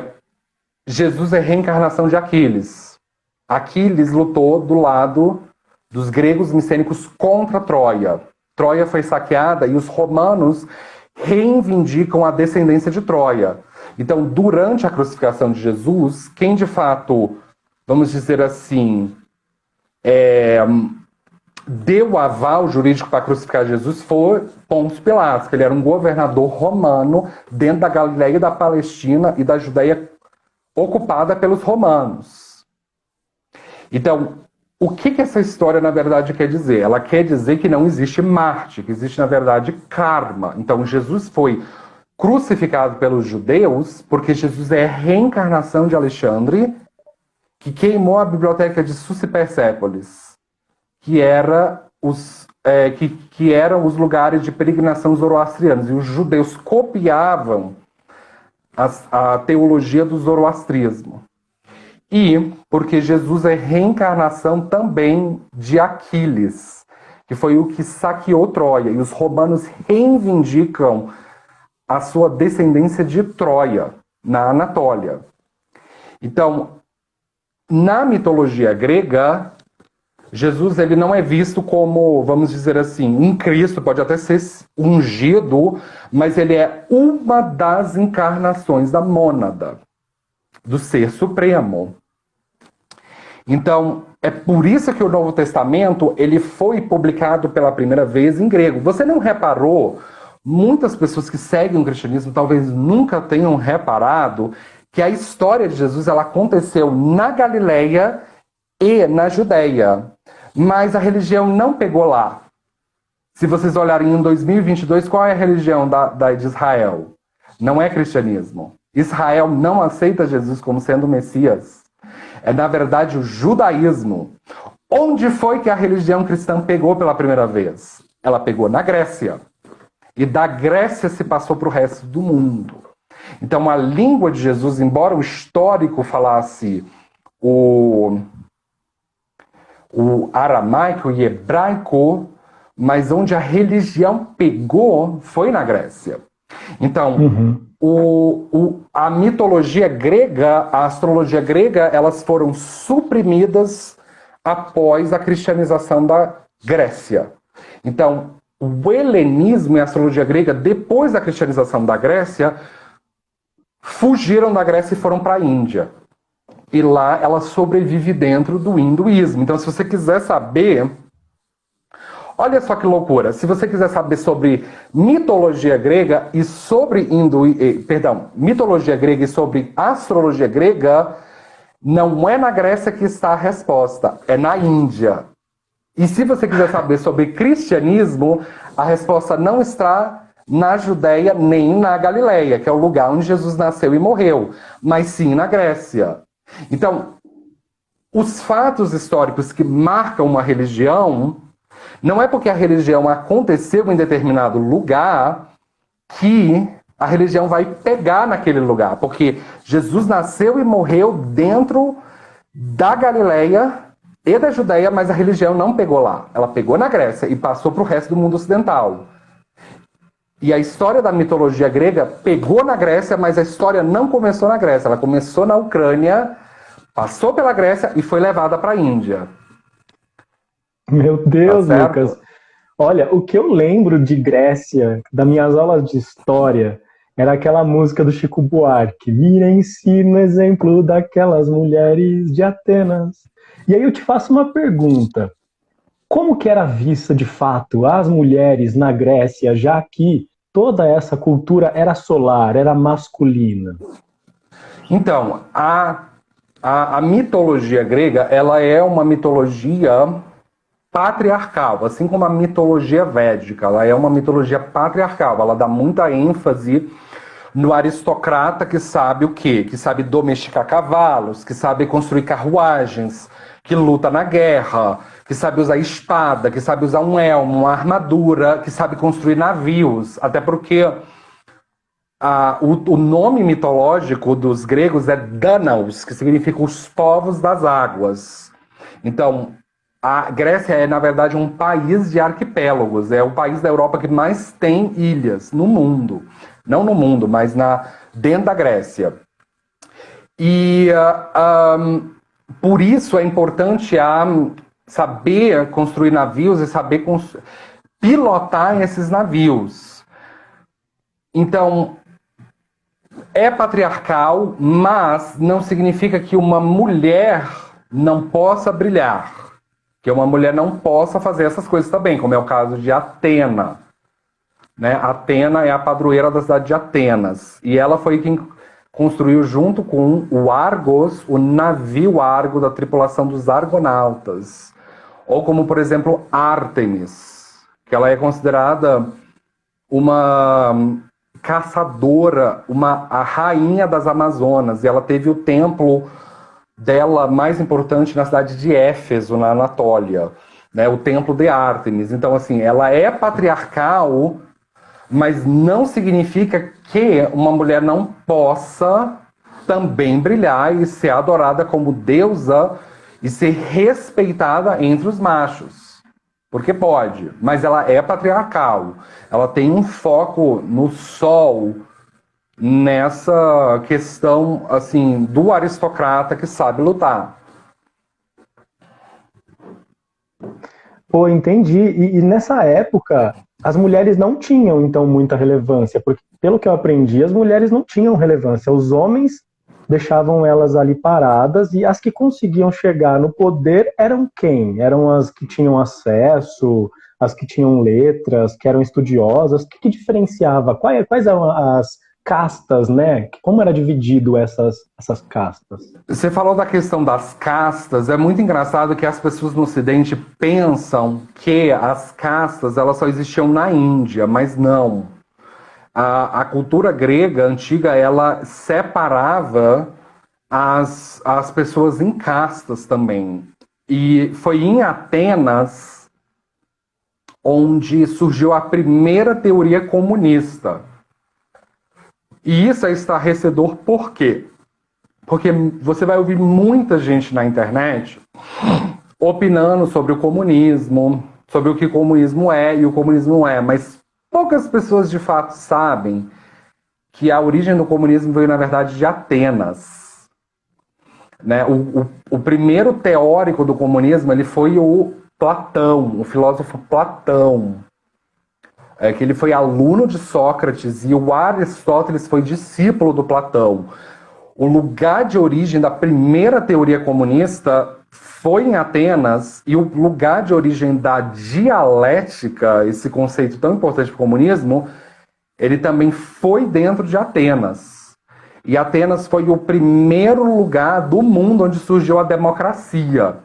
Jesus é reencarnação de Aquiles. Aquiles lutou do lado dos gregos micênicos contra Troia. Troia foi saqueada e os romanos reivindicam a descendência de Troia. Então, durante a crucificação de Jesus, quem de fato, vamos dizer assim, deu aval jurídico para crucificar Jesus foi Pôncio Pilatos, que ele era um governador romano dentro da Galileia, da Palestina e da Judéia ocupada pelos romanos. Então, o que essa história, na verdade, quer dizer? Ela quer dizer que não existe Marte, que existe, na verdade, karma. Então, Jesus foi crucificado pelos judeus porque Jesus é a reencarnação de Alexandre, que queimou a biblioteca de Susa e Persépolis, que eram os lugares de peregrinação zoroastrianos. E os judeus copiavam a teologia do zoroastrismo. E porque Jesus é reencarnação também de Aquiles, que foi o que saqueou Troia. E os romanos reivindicam a sua descendência de Troia, na Anatólia. Então, na mitologia grega, Jesus ele não é visto como, vamos dizer assim, um Cristo, pode até ser ungido, mas ele é uma das encarnações da mônada, do Ser Supremo. Então, é por isso que o Novo Testamento ele foi publicado pela primeira vez em grego. Você não reparou, muitas pessoas que seguem o cristianismo talvez nunca tenham reparado que a história de Jesus ela aconteceu na Galileia e na Judéia. Mas a religião não pegou lá. Se vocês olharem em 2022, qual é a religião de Israel? Não é cristianismo. Israel não aceita Jesus como sendo o Messias. É, na verdade, o judaísmo. Onde foi que a religião cristã pegou pela primeira vez? Ela pegou na Grécia. e da Grécia se passou para o resto do mundo. Então a língua de Jesus, embora o histórico falasse o aramaico e hebraico, mas onde a religião pegou foi na Grécia. Então, a mitologia grega, a astrologia grega, elas foram suprimidas após a cristianização da Grécia. Então, o helenismo e a astrologia grega, depois da cristianização da Grécia, fugiram da Grécia e foram para a Índia. E lá ela sobrevive dentro do hinduísmo. Então, se você quiser saber... Olha só que loucura. Se você quiser saber sobre mitologia grega e sobre mitologia grega e sobre astrologia grega, não é na Grécia que está a resposta, é na Índia. E se você quiser saber sobre cristianismo, a resposta não está na Judéia nem na Galileia, que é o lugar onde Jesus nasceu e morreu, mas sim na Grécia. Então, os fatos históricos que marcam uma religião, não é porque a religião aconteceu em determinado lugar que a religião vai pegar naquele lugar, porque Jesus nasceu e morreu dentro da Galileia e da Judéia, mas a religião não pegou lá. Ela pegou na Grécia e passou para o resto do mundo ocidental. E a história da mitologia grega pegou na Grécia, mas a história não começou na Grécia. Ela começou na Ucrânia, passou pela Grécia e foi levada para a Índia. Meu Deus, tá, Lucas. Olha, o que eu lembro de Grécia, das minhas aulas de história, era aquela música do Chico Buarque. Mirem-se no exemplo daquelas mulheres de Atenas. E aí eu te faço uma pergunta. Como que era vista, de fato, as mulheres na Grécia, já que toda essa cultura era solar, era masculina? Então, a mitologia grega, ela é uma mitologia patriarcal, assim como a mitologia védica. Ela é uma mitologia patriarcal, ela dá muita ênfase no aristocrata que sabe o quê? Que sabe domesticar cavalos, que sabe construir carruagens, que luta na guerra, que sabe usar espada, que sabe usar um elmo, uma armadura, que sabe construir navios. Até porque o nome mitológico dos gregos é Danaus, que significa os povos das águas. Então, a Grécia é, na verdade, um país de arquipélagos. É o país da Europa que mais tem ilhas no mundo. Não no mundo, mas dentro da Grécia. E por isso é importante saber construir navios e saber pilotar esses navios. Então, é patriarcal, mas não significa que uma mulher não possa brilhar. Que uma mulher não possa fazer essas coisas também, como é o caso de Atena. Né? Atena é a padroeira da cidade de Atenas. E ela foi quem construiu, junto com o Argos, o navio Argo da tripulação dos Argonautas. Ou como, por exemplo, Ártemis, que ela é considerada uma caçadora, a rainha das Amazonas. E ela teve o templo dela mais importante na cidade de Éfeso, na Anatólia, né, o templo de Ártemis. Então, assim, ela é patriarcal, mas não significa que uma mulher não possa também brilhar e ser adorada como deusa e ser respeitada entre os machos. Porque pode, mas ela é patriarcal. Ela tem um foco no sol, nessa questão, assim, do aristocrata que sabe lutar. Pô, entendi. E nessa época, as mulheres não tinham, então, muita relevância, porque, pelo que eu aprendi, as mulheres não tinham relevância. Os homens deixavam elas ali paradas, e as que conseguiam chegar no poder eram quem? Eram as que tinham acesso, as que tinham letras, que eram estudiosas. O que diferenciava? Quais eram as castas, né? Como era dividido essas castas? Você falou da questão das castas. É muito engraçado que as pessoas no Ocidente pensam que as castas elas só existiam na Índia, mas não. A cultura grega antiga, ela separava as pessoas em castas também. E foi em Atenas, onde surgiu a primeira teoria comunista. E isso é estarrecedor por quê? Porque você vai ouvir muita gente na internet opinando sobre o comunismo, sobre o que o comunismo é e o comunismo não é, mas poucas pessoas de fato sabem que a origem do comunismo veio, na verdade, de Atenas. Né? O primeiro teórico do comunismo ele foi o Platão, o filósofo Platão, que ele foi aluno de Sócrates, e o Aristóteles foi discípulo do Platão. O lugar de origem da primeira teoria comunista foi em Atenas, e o lugar de origem da dialética, esse conceito tão importante para o comunismo, ele também foi dentro de Atenas. E Atenas foi o primeiro lugar do mundo onde surgiu a democracia,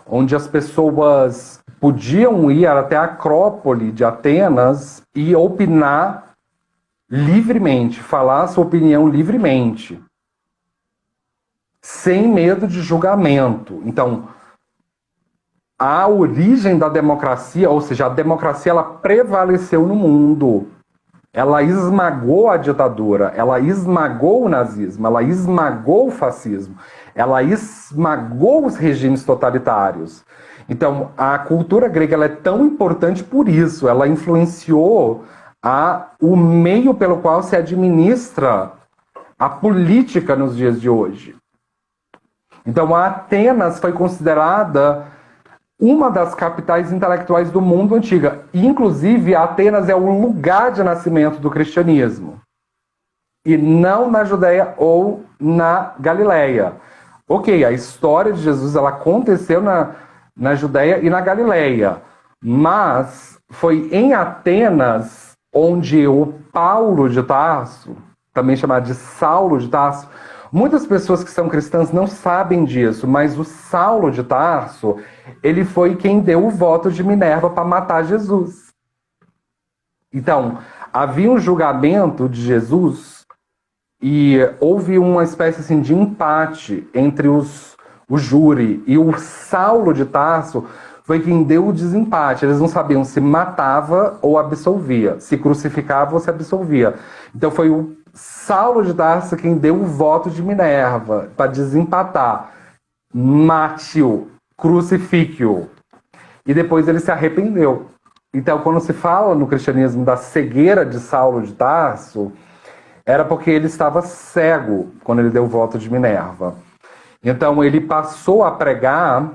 onde as pessoas podiam ir até a Acrópole de Atenas e opinar livremente, falar sua opinião livremente, sem medo de julgamento. Então, a origem da democracia, ou seja, a democracia ela prevaleceu no mundo. Ela esmagou a ditadura, ela esmagou o nazismo, ela esmagou o fascismo, ela esmagou os regimes totalitários. Então, a cultura grega ela é tão importante por isso, ela influenciou o meio pelo qual se administra a política nos dias de hoje. Então, a Atenas foi considerada uma das capitais intelectuais do mundo antiga. Inclusive, Atenas é o lugar de nascimento do cristianismo. E não na Judéia ou na Galileia. Ok, a história de Jesus ela aconteceu na Judéia e na Galileia. Mas foi em Atenas onde o Paulo de Tarso, também chamado de Saulo de Tarso, muitas pessoas que são cristãs não sabem disso, mas o Saulo de Tarso, ele foi quem deu o voto de Minerva para matar Jesus. Então, havia um julgamento de Jesus e houve uma espécie assim, de empate entre o júri, e o Saulo de Tarso foi quem deu o desempate. Eles não sabiam se matava ou absolvia, se crucificava ou se absolvia. Então foi o Saulo de Tarso quem deu o voto de Minerva para desempatar. Mate-o, crucifique-o. E depois ele se arrependeu. Então, quando se fala no cristianismo da cegueira de Saulo de Tarso, era porque ele estava cego quando ele deu o voto de Minerva. Então, ele passou a pregar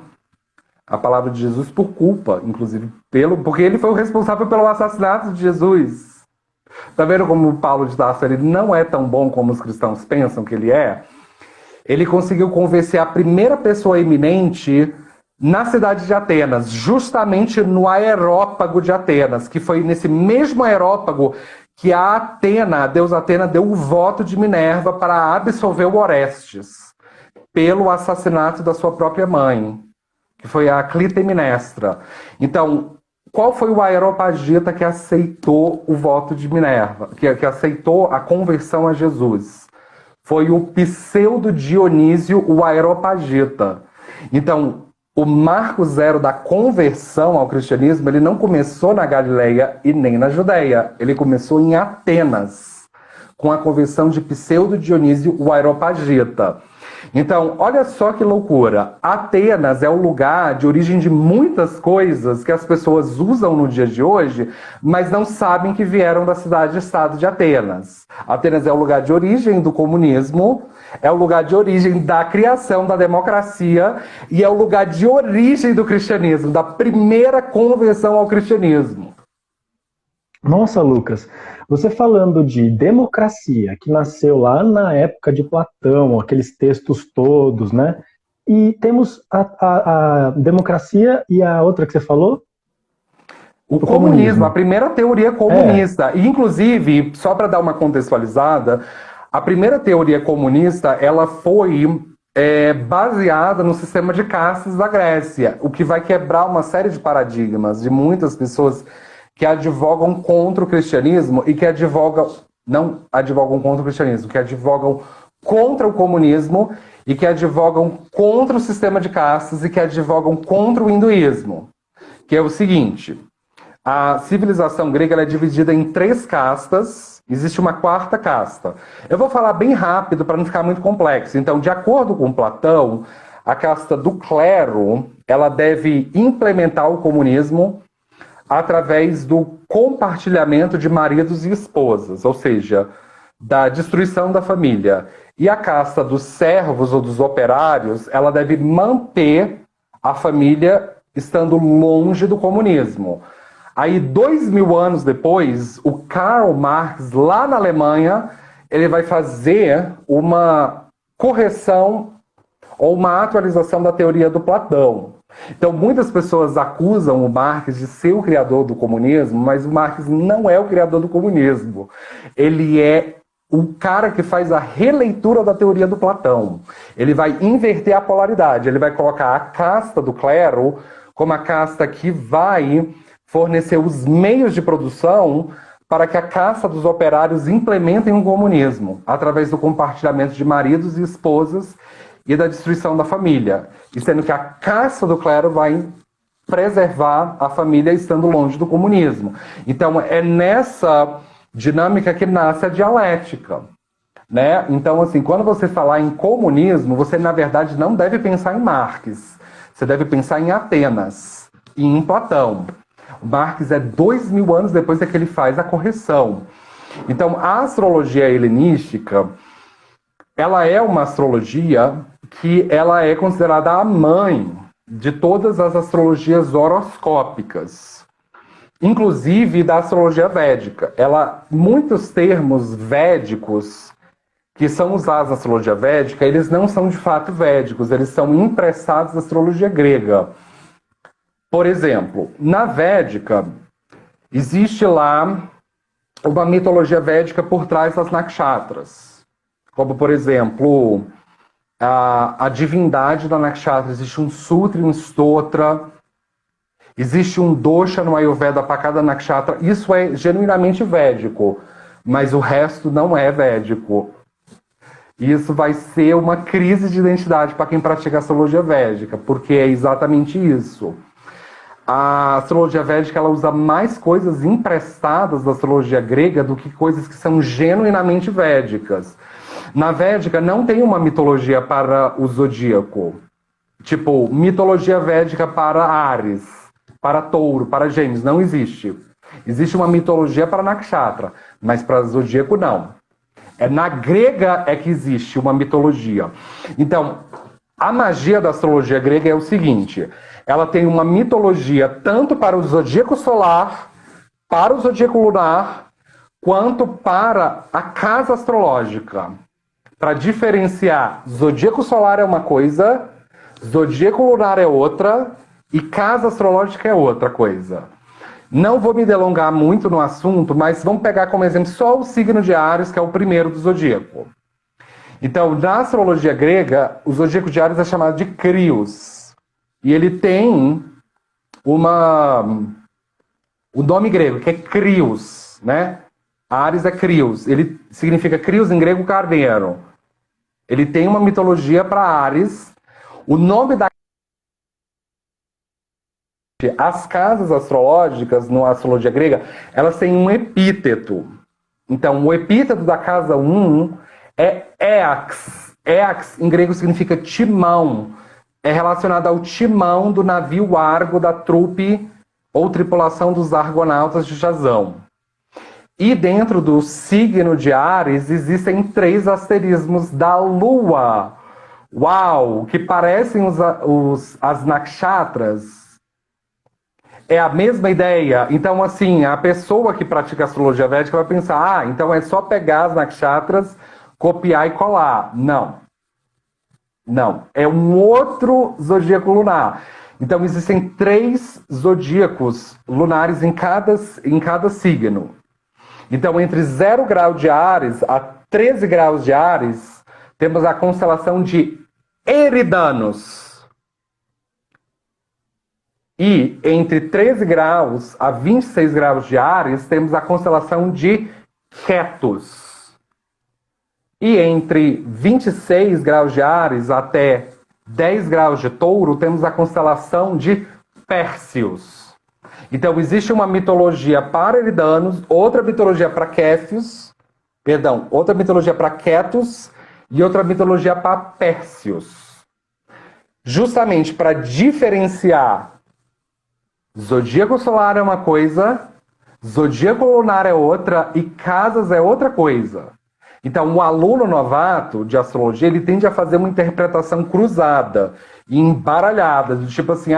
a palavra de Jesus por culpa, inclusive, porque ele foi o responsável pelo assassinato de Jesus. Tá vendo como o Paulo de Tarso ele não é tão bom como os cristãos pensam que ele é? Ele conseguiu convencer a primeira pessoa eminente na cidade de Atenas, justamente no aerópago de Atenas, que foi nesse mesmo aerópago que a deusa Atena, deu o voto de Minerva para absolver o Orestes pelo assassinato da sua própria mãe, que foi a Clitemnestra. Então, qual foi o aeropagita que aceitou o voto de Minerva, que aceitou a conversão a Jesus? Foi o pseudo Dionísio, o aeropagita. Então, o marco zero da conversão ao cristianismo, ele não começou na Galileia e nem na Judéia. Ele começou em Atenas, com a conversão de pseudo Dionísio, o aeropagita. Então, olha só que loucura. Atenas é o lugar de origem de muitas coisas que as pessoas usam no dia de hoje, mas não sabem que vieram da cidade-estado de Atenas. Atenas é o lugar de origem do comunismo, é o lugar de origem da criação da democracia e é o lugar de origem do cristianismo, da primeira conversão ao cristianismo. Nossa, Lucas, você falando de democracia, que nasceu lá na época de Platão, aqueles textos todos, né? E temos a democracia e a outra que você falou? O comunismo, a primeira teoria comunista. E, inclusive, só para dar uma contextualizada, a primeira teoria comunista ela foi baseada no sistema de castas da Grécia, o que vai quebrar uma série de paradigmas de muitas pessoas que advogam contra o cristianismo e que não advogam contra o cristianismo, que advogam contra o comunismo e que advogam contra o sistema de castas e que advogam contra o hinduísmo. Que é o seguinte, A civilização grega ela é dividida em 3 castas, existe uma 4ª casta. Eu vou falar bem rápido para não ficar muito complexo. Então, de acordo com Platão, a casta do clero ela deve implementar o comunismo através do compartilhamento de maridos e esposas, ou seja, da destruição da família. E a casta dos servos ou dos operários, ela deve manter a família estando longe do comunismo. Aí, 2000 anos depois, o Karl Marx, lá na Alemanha, ele vai fazer uma correção ou uma atualização da teoria do Platão. Então, muitas pessoas acusam o Marx de ser o criador do comunismo, mas o Marx não é o criador do comunismo. Ele é o cara que faz a releitura da teoria do Platão. Ele vai inverter a polaridade, ele vai colocar a casta do clero como a casta que vai fornecer os meios de produção para que a casta dos operários implementem o comunismo, através do compartilhamento de maridos e esposas e da destruição da família. E sendo que a casta do clero vai preservar a família estando longe do comunismo. Então, é nessa dinâmica que nasce a dialética, né? Então, assim, quando você falar em comunismo, você, na verdade, não deve pensar em Marx. Você deve pensar em Atenas e em Platão. O Marx é 2000 anos depois que ele faz a correção. Então, a astrologia helenística, ela é uma astrologia que ela é considerada a mãe de todas as astrologias horoscópicas, inclusive da astrologia védica. Muitos termos védicos que são usados na astrologia védica, eles não são de fato védicos, eles são emprestados da astrologia grega. Por exemplo, na Védica, existe lá uma mitologia védica por trás das nakshatras. Como, por exemplo, a divindade da nakshatra. Existe um sutra e um stotra. Existe um dosha no Ayurveda para cada nakshatra. Isso é genuinamente védico, mas o resto não é védico. Isso vai ser uma crise de identidade para quem pratica astrologia védica, porque é exatamente isso. A astrologia védica ela usa mais coisas emprestadas da astrologia grega do que coisas que são genuinamente védicas. Na Védica não tem uma mitologia para o zodíaco. Tipo, mitologia védica para Áries, para Touro, para Gêmeos. Não existe. Existe uma mitologia para Nakshatra, mas para zodíaco não. Na grega é que existe uma mitologia. Então, a magia da astrologia grega é o seguinte: ela tem uma mitologia tanto para o zodíaco solar, para o zodíaco lunar, quanto para a casa astrológica. Para diferenciar, zodíaco solar é uma coisa, zodíaco lunar é outra, e casa astrológica é outra coisa. Não vou me delongar muito no assunto, mas vamos pegar como exemplo só o signo de Áries, que é o primeiro do zodíaco. Então, na astrologia grega, o zodíaco de Áries é chamado de Crios. E ele tem o nome grego, que é Crios, né? Áries é Crios. Ele significa Crios em grego carneiro. Ele tem uma mitologia para Áries. O nome da As casas astrológicas, na astrologia grega, elas têm um epíteto. Então, o epíteto da casa 1 é Éax. Éax, em grego, significa timão. É relacionado ao timão do navio Argo da trupe ou tripulação dos argonautas de Jasão. E dentro do signo de Áries, existem 3 asterismos da Lua. Uau! Que parecem as nakshatras. É a mesma ideia. Então, assim, a pessoa que pratica astrologia védica vai pensar, então é só pegar as nakshatras, copiar e colar. Não. Não. É um outro zodíaco lunar. Então, existem 3 zodíacos lunares em cada signo. Então, entre 0 grau de Áries a 13 graus de Áries, temos a constelação de Eridanos. E entre 13 graus a 26 graus de Áries, temos a constelação de Ketus. E entre 26 graus de Áries até 10 graus de Touro, temos a constelação de Pérseus. Então, existe uma mitologia para Eridanos, outra mitologia para Kéfios, outra mitologia para Quetos e outra mitologia para Pérsios. Justamente para diferenciar zodíaco solar é uma coisa, zodíaco lunar é outra e casas é outra coisa. Então, o aluno novato de astrologia, ele tende a fazer uma interpretação cruzada e embaralhada, do tipo assim,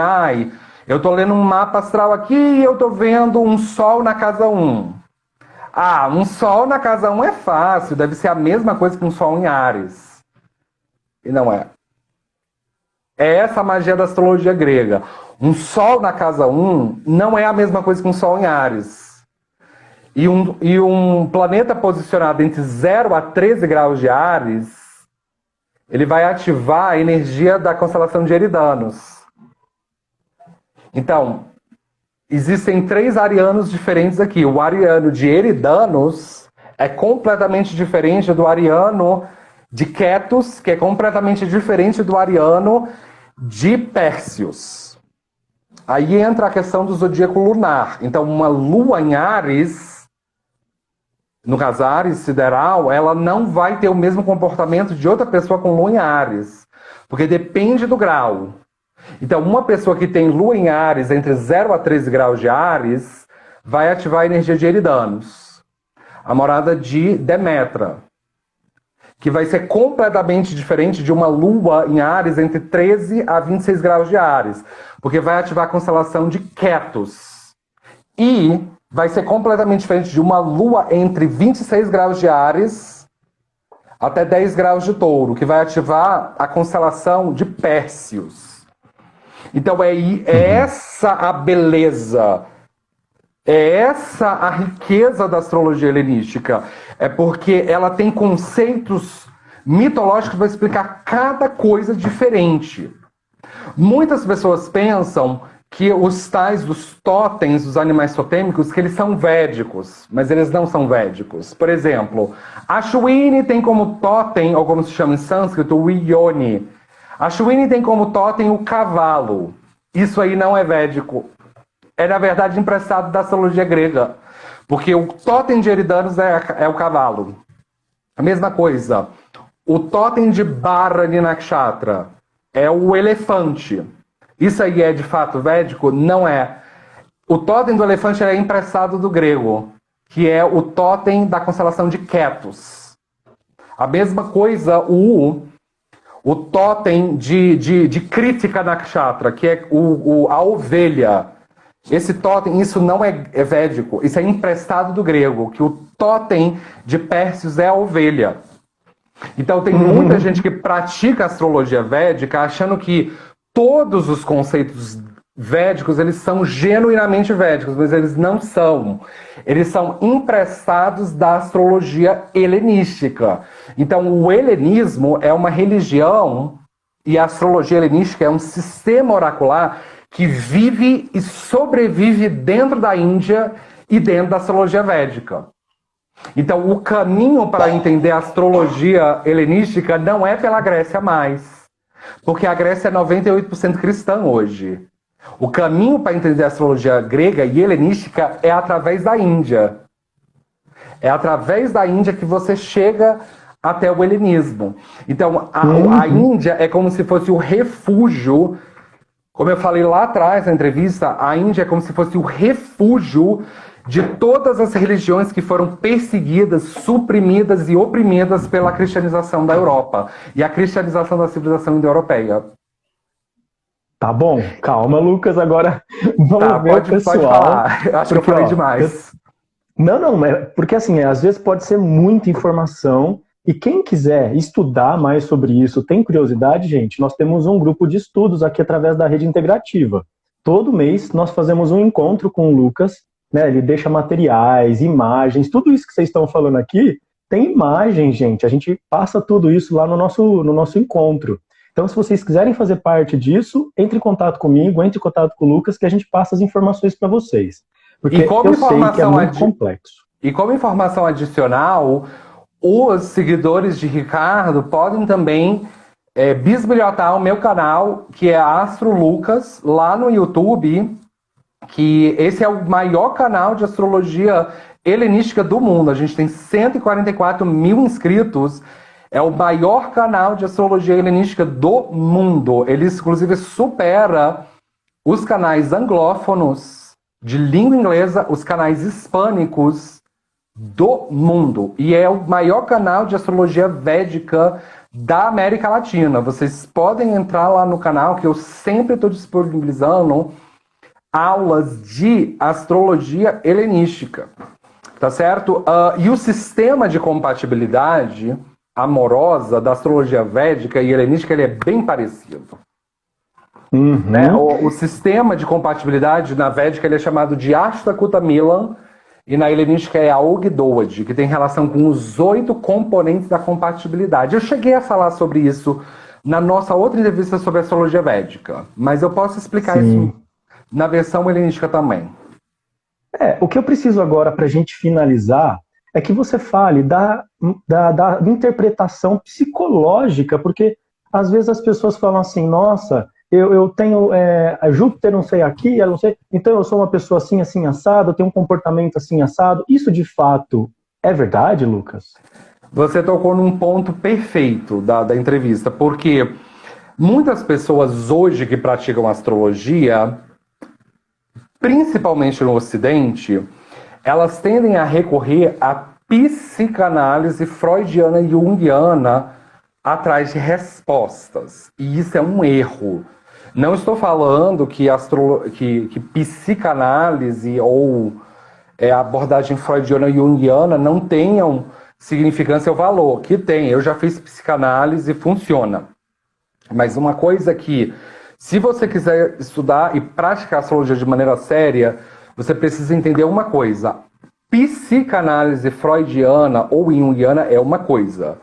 eu tô lendo um mapa astral aqui e eu tô vendo um sol na casa 1. Um sol na casa 1 é fácil, deve ser a mesma coisa que um sol em Áries. E não é. É essa a magia da astrologia grega. Um sol na casa 1 não é a mesma coisa que um sol em Áries. E um planeta posicionado entre 0 a 13 graus de Áries, ele vai ativar a energia da constelação de Eridanos. Então, existem 3 arianos diferentes aqui. O ariano de Eridanos é completamente diferente do ariano de Quetos, que é completamente diferente do ariano de Pérsios. Aí entra a questão do zodíaco lunar. Então, uma lua em Áries, no caso Áries sideral, ela não vai ter o mesmo comportamento de outra pessoa com lua em Áries, porque depende do grau. Então, uma pessoa que tem lua em Áries entre 0 a 13 graus de Áries vai ativar a energia de Eridanos, a morada de Demetra, que vai ser completamente diferente de uma lua em Áries entre 13 a 26 graus de Áries, porque vai ativar a constelação de Quetos. E vai ser completamente diferente de uma lua entre 26 graus de Áries até 10 graus de Touro, que vai ativar a constelação de Pérsios. Então é essa a beleza, é essa a riqueza da astrologia helenística. É porque ela tem conceitos mitológicos para explicar cada coisa diferente. Muitas pessoas pensam que os tais dos totens, dos animais totêmicos, que eles são védicos, mas eles não são védicos. Por exemplo, a Shwini tem como totem, ou como se chama em sânscrito, o Yoni. A Shwini tem como totem o cavalo. Isso aí não é védico. É, na verdade, emprestado da astrologia grega. Porque o totem de Eridanos é o cavalo. A mesma coisa. O totem de Bharani Nakshatra é o elefante. Isso aí é de fato védico? Não é. O totem do elefante é emprestado do grego, que é o totem da constelação de Quetos. A mesma coisa o totem de Kritika Nakshatra, que é a ovelha. Esse totem, isso não é védico, isso é emprestado do grego, que o totem de Pérsios é a ovelha. Então tem muita gente que pratica astrologia védica achando que todos os conceitos védicos, eles são genuinamente védicos, mas eles não são. Eles são emprestados da astrologia helenística. Então, o helenismo é uma religião e a astrologia helenística é um sistema oracular que vive e sobrevive dentro da Índia e dentro da astrologia védica. Então, o caminho para entender a astrologia helenística não é pela Grécia mais. Porque a Grécia é 98% cristã hoje. O caminho para entender a astrologia grega e helenística é através da Índia. É através da Índia que você chega até o helenismo. Então, a Índia é como se fosse o refúgio. Como eu falei lá atrás na entrevista, a Índia é como se fosse o refúgio de todas as religiões que foram perseguidas, suprimidas e oprimidas pela cristianização da Europa e a cristianização da civilização indo-europeia. Tá bom, calma, Lucas, agora vamos ver, pessoal. Pode falar, eu acho que eu falei demais. Não, porque assim, às vezes pode ser muita informação e quem quiser estudar mais sobre isso, tem curiosidade, gente, nós temos um grupo de estudos aqui através da Rede Integrativa. Todo mês nós fazemos um encontro com o Lucas, né, ele deixa materiais, imagens, tudo isso que vocês estão falando aqui, tem imagem, gente. A gente passa tudo isso lá no nosso encontro. Então, se vocês quiserem fazer parte disso, entre em contato comigo, entre em contato com o Lucas, que a gente passa as informações para vocês. Porque eu sei que é muito complexo. E como informação adicional, os seguidores de Ricardo podem também bisbilhotar o meu canal, que é Astro Lucas, lá no YouTube. que esse é o maior canal de astrologia helenística do mundo. A gente tem 144 mil inscritos. É o maior canal de astrologia helenística do mundo. Ele, inclusive, supera os canais anglófonos de língua inglesa, os canais hispânicos do mundo. E é o maior canal de astrologia védica da América Latina. Vocês podem entrar lá no canal, que eu sempre estou disponibilizando aulas de astrologia helenística. Tá certo? E o sistema de compatibilidade amorosa da astrologia védica e helenística, ele é bem parecido. Né? O sistema de compatibilidade na védica ele é chamado de Ashtakutta Milan e na helenística é a Ogdoad, que tem relação com os 8 componentes da compatibilidade. Eu cheguei a falar sobre isso na nossa outra entrevista sobre astrologia védica, mas eu posso explicar isso na versão helenística também. O que eu preciso agora para a gente finalizar é que você fale da interpretação psicológica, porque às vezes as pessoas falam assim, nossa, eu tenho Júpiter não sei aqui, eu não sei, então eu sou uma pessoa assim, assim, assado, eu tenho um comportamento assim, assado. Isso de fato é verdade, Lucas? Você tocou num ponto perfeito da entrevista, porque muitas pessoas hoje que praticam astrologia, principalmente no Ocidente, elas tendem a recorrer à psicanálise freudiana e junguiana atrás de respostas. E isso é um erro. Não estou falando que psicanálise ou abordagem freudiana e junguiana não tenham significância ou valor. Que tem. Eu já fiz psicanálise e funciona. Mas uma coisa que, se você quiser estudar e praticar astrologia de maneira séria, você precisa entender uma coisa. Psicanálise freudiana ou junguiana é uma coisa.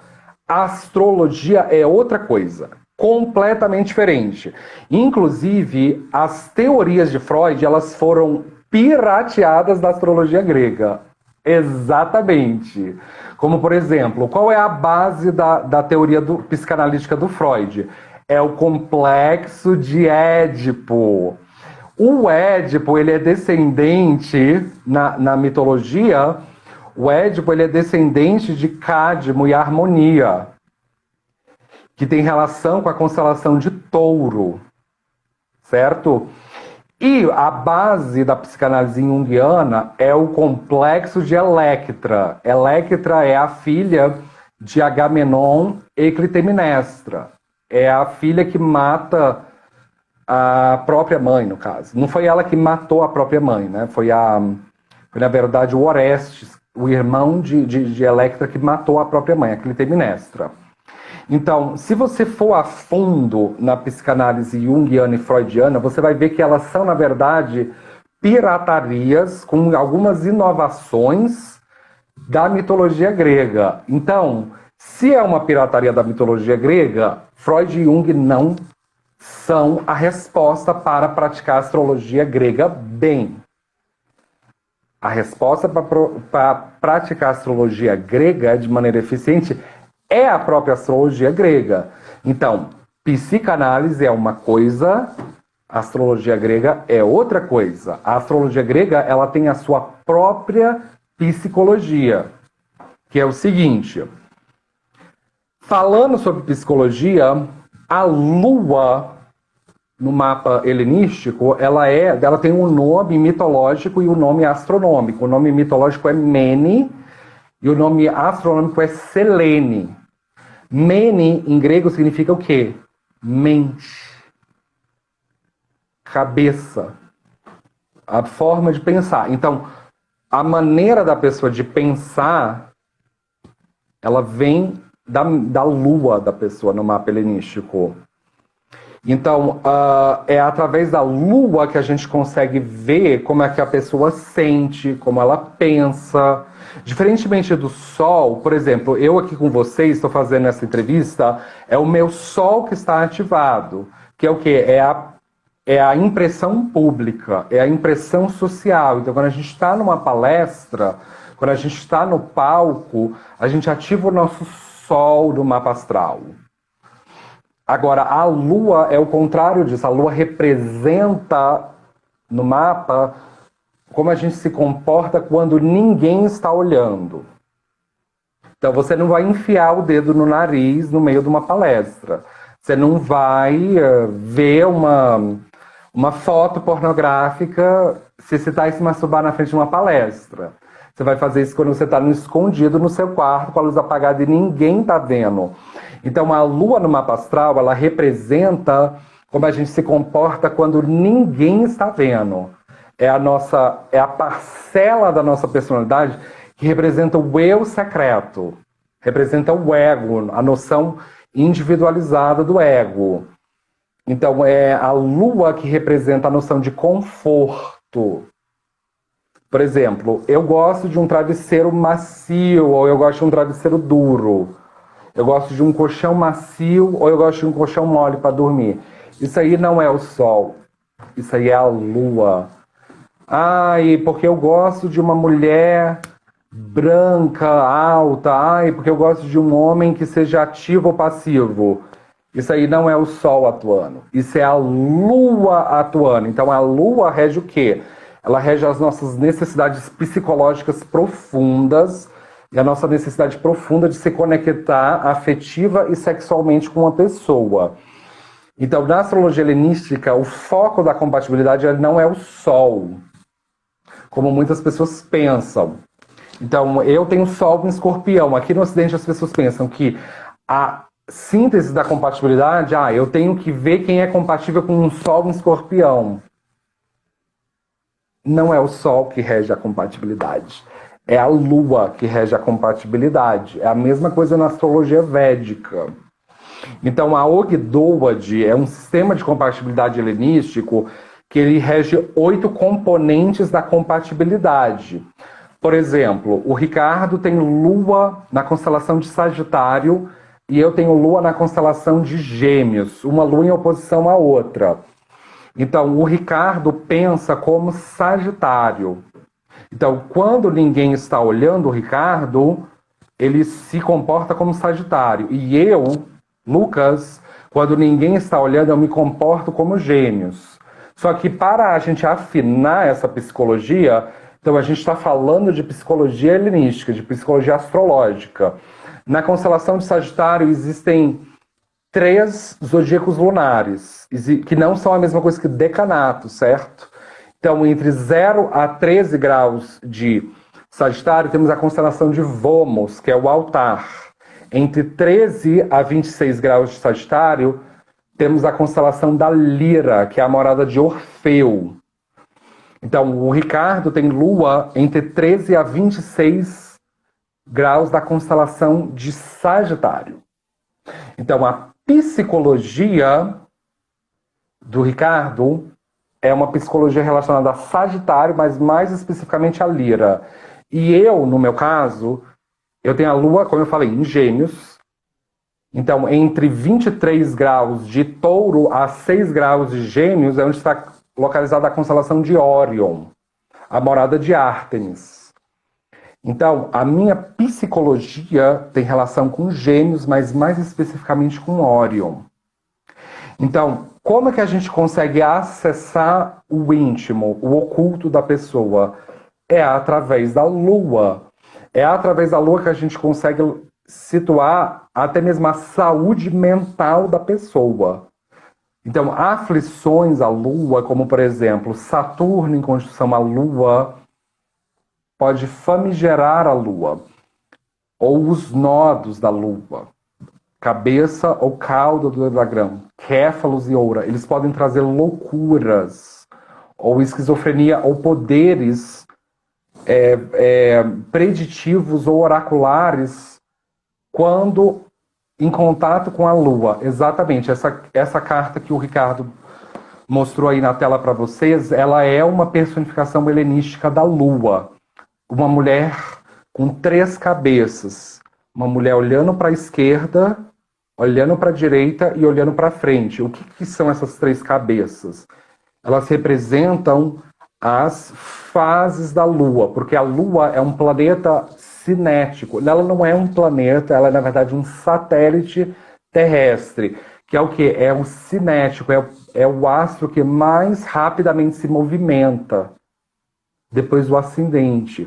Astrologia é outra coisa. Completamente diferente. Inclusive, as teorias de Freud, elas foram pirateadas da astrologia grega. Exatamente. Como, por exemplo, qual é a base da teoria psicanalítica do Freud? É o complexo de Édipo. O Édipo, ele é descendente, na mitologia, o Édipo ele é descendente de Cádmo e Harmonia, que tem relação com a constelação de Touro, certo? E a base da psicanálise junguiana é o complexo de Electra. Electra é a filha de Agamenon e Clitemnestra. É a filha que mata a própria mãe, no caso. Não foi ela que matou a própria mãe, né? Foi na verdade, o Orestes, o irmão de Electra, que matou a própria mãe, a Clitemnestra. Então, se você for a fundo na psicanálise junguiana e freudiana, você vai ver que elas são, na verdade, piratarias com algumas inovações da mitologia grega. Então, se é uma pirataria da mitologia grega, Freud e Jung não são a resposta para praticar astrologia grega bem. A resposta para praticar astrologia grega de maneira eficiente é a própria astrologia grega. Então, psicanálise é uma coisa, a astrologia grega é outra coisa. A astrologia grega, ela tem a sua própria psicologia, que é o seguinte. Falando sobre psicologia, a Lua, no mapa helenístico, ela tem um nome mitológico e um nome astronômico. O nome mitológico é Mene e o nome astronômico é Selene. Mene, em grego, significa o quê? Mente. Cabeça. A forma de pensar. Então, a maneira da pessoa de pensar, ela vem da lua da pessoa no mapa helenístico. Então, é através da lua que a gente consegue ver como é que a pessoa sente, como ela pensa. Diferentemente do sol, por exemplo, eu aqui com vocês, estou fazendo essa entrevista, é o meu sol que está ativado, que é o quê? É a impressão pública, é a impressão social. Então, quando a gente está numa palestra, quando a gente está no palco, a gente ativa o nosso sol do mapa astral. Agora, a Lua é o contrário disso. A Lua representa no mapa como a gente se comporta quando ninguém está olhando. Então você não vai enfiar o dedo no nariz no meio de uma palestra. Você não vai ver uma foto pornográfica se você está se masturbar na frente de uma palestra. Você vai fazer isso quando você está escondido no seu quarto, com a luz apagada e ninguém está vendo. Então a lua no mapa astral, ela representa como a gente se comporta quando ninguém está vendo. É a parcela da nossa personalidade que representa o eu secreto, representa o ego, a noção individualizada do ego. Então é a lua que representa a noção de conforto. Por exemplo, eu gosto de um travesseiro macio ou eu gosto de um travesseiro duro. Eu gosto de um colchão macio ou eu gosto de um colchão mole para dormir. Isso aí não é o sol, isso aí é a lua. Ai, porque eu gosto de uma mulher branca, alta. Ai, porque eu gosto de um homem que seja ativo ou passivo. Isso aí não é o sol atuando. Isso é a lua atuando. Então a lua rege o quê? Ela rege as nossas necessidades psicológicas profundas e a nossa necessidade profunda de se conectar afetiva e sexualmente com uma pessoa. Então, na astrologia helenística, o foco da compatibilidade não é o sol, como muitas pessoas pensam. Então, eu tenho Sol em Escorpião. Aqui no Ocidente as pessoas pensam que a síntese da compatibilidade, eu tenho que ver quem é compatível com um Sol em Escorpião. Não é o Sol que rege a compatibilidade. É a Lua que rege a compatibilidade. É a mesma coisa na astrologia védica. Então, a Ogdoad é um sistema de compatibilidade helenístico que ele rege 8 componentes da compatibilidade. Por exemplo, o Ricardo tem Lua na constelação de Sagitário e eu tenho Lua na constelação de Gêmeos, uma Lua em oposição à outra. Então, o Ricardo pensa como Sagitário. Então, quando ninguém está olhando o Ricardo, ele se comporta como Sagitário. E eu, Lucas, quando ninguém está olhando, eu me comporto como Gêmeos. Só que para a gente afinar essa psicologia, então a gente está falando de psicologia helenística, de psicologia astrológica. Na constelação de Sagitário existem 3 zodíacos lunares, que não são a mesma coisa que decanato, certo? Então, entre 0 a 13 graus de Sagitário, temos a constelação de Vomos, que é o altar. Entre 13 a 26 graus de Sagitário, temos a constelação da Lira, que é a morada de Orfeu. Então, o Ricardo tem Lua entre 13 a 26 graus da constelação de Sagitário. Então, a psicologia do Ricardo é uma psicologia relacionada a Sagitário, mas mais especificamente a Lira. E eu, no meu caso, eu tenho a Lua, como eu falei, em Gêmeos. Então, entre 23 graus de Touro a 6 graus de Gêmeos é onde está localizada a constelação de Órion, a morada de Ártemis. Então, a minha psicologia tem relação com Gêmeos, mas mais especificamente com Órion. Então, como é que a gente consegue acessar o íntimo, o oculto da pessoa? É através da Lua. É através da Lua que a gente consegue situar até mesmo a saúde mental da pessoa. Então, aflições à Lua, como por exemplo, Saturno em conjunção à Lua, pode famigerar a Lua. Ou os nodos da Lua, cabeça ou cauda do dragão, céfalos e oura, eles podem trazer loucuras, ou esquizofrenia, ou poderes preditivos ou oraculares quando em contato com a Lua. Exatamente, essa carta que o Ricardo mostrou aí na tela para vocês, ela é uma personificação helenística da Lua. Uma mulher com 3 cabeças. Uma mulher olhando para a esquerda, olhando para a direita e olhando para frente. O que são essas 3 cabeças? Elas representam as fases da Lua, porque a Lua é um planeta cinético. Ela não é um planeta, ela é, na verdade, um satélite terrestre, que é o quê? É o cinético, é o astro que mais rapidamente se movimenta depois do ascendente.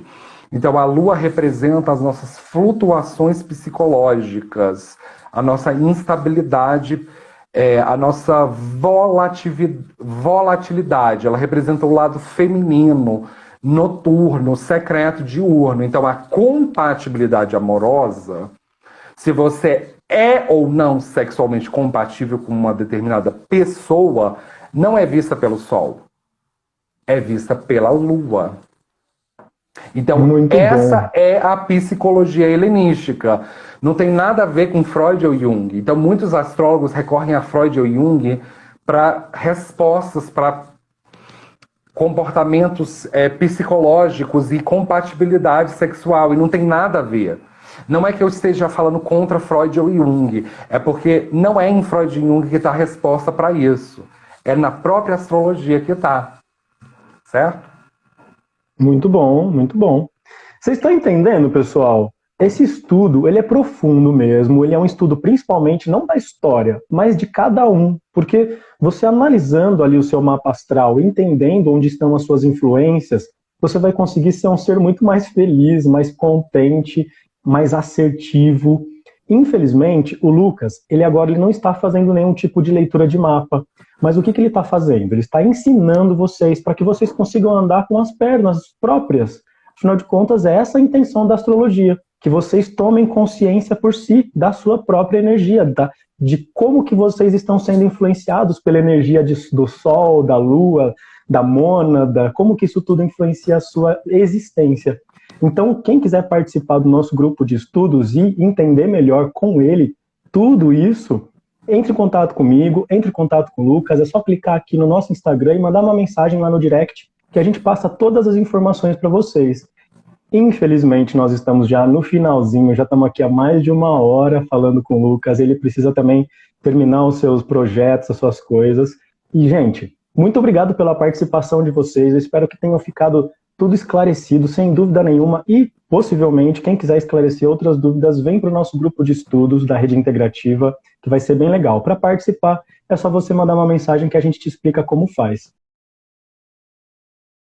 Então, a Lua representa as nossas flutuações psicológicas, a nossa instabilidade, a nossa volatilidade. Ela representa o lado feminino, noturno, secreto, diurno. Então, a compatibilidade amorosa, se você é ou não sexualmente compatível com uma determinada pessoa, não é vista pelo Sol, é vista pela Lua. Então, Muito essa bom. é a psicologia helenística. Não tem nada a ver com Freud ou Jung. Então, muitos astrólogos recorrem a Freud ou Jung para respostas para comportamentos psicológicos e compatibilidade sexual. E não tem nada a ver. Não é que eu esteja falando contra Freud ou Jung. É porque não é em Freud e Jung que está a resposta para isso. É na própria astrologia que está. Certo? Muito bom, muito bom. Vocês estão entendendo, pessoal? Esse estudo, ele é profundo mesmo, ele é um estudo principalmente não da história, mas de cada um, porque você analisando ali o seu mapa astral, entendendo onde estão as suas influências, você vai conseguir ser um ser muito mais feliz, mais contente, mais assertivo. Infelizmente, o Lucas, ele não está fazendo nenhum tipo de leitura de mapa. Mas o que ele está fazendo? Ele está ensinando vocês para que vocês consigam andar com as pernas próprias. Afinal de contas, é essa a intenção da astrologia, que vocês tomem consciência por si da sua própria energia, de como que vocês estão sendo influenciados pela energia do Sol, da Lua, da Mônada, como que isso tudo influencia a sua existência. Então, quem quiser participar do nosso grupo de estudos e entender melhor com ele tudo isso, entre em contato comigo, entre em contato com o Lucas, é só clicar aqui no nosso Instagram e mandar uma mensagem lá no direct, que a gente passa todas as informações para vocês. Infelizmente, nós estamos já no finalzinho, já estamos aqui há mais de 1 hora falando com o Lucas, ele precisa também terminar os seus projetos, as suas coisas. E, gente, muito obrigado pela participação de vocês, eu espero que tenham ficado tudo esclarecido, sem dúvida nenhuma, e possivelmente, quem quiser esclarecer outras dúvidas, vem para o nosso grupo de estudos da Rede Integrativa, que vai ser bem legal. Para participar, é só você mandar uma mensagem que a gente te explica como faz.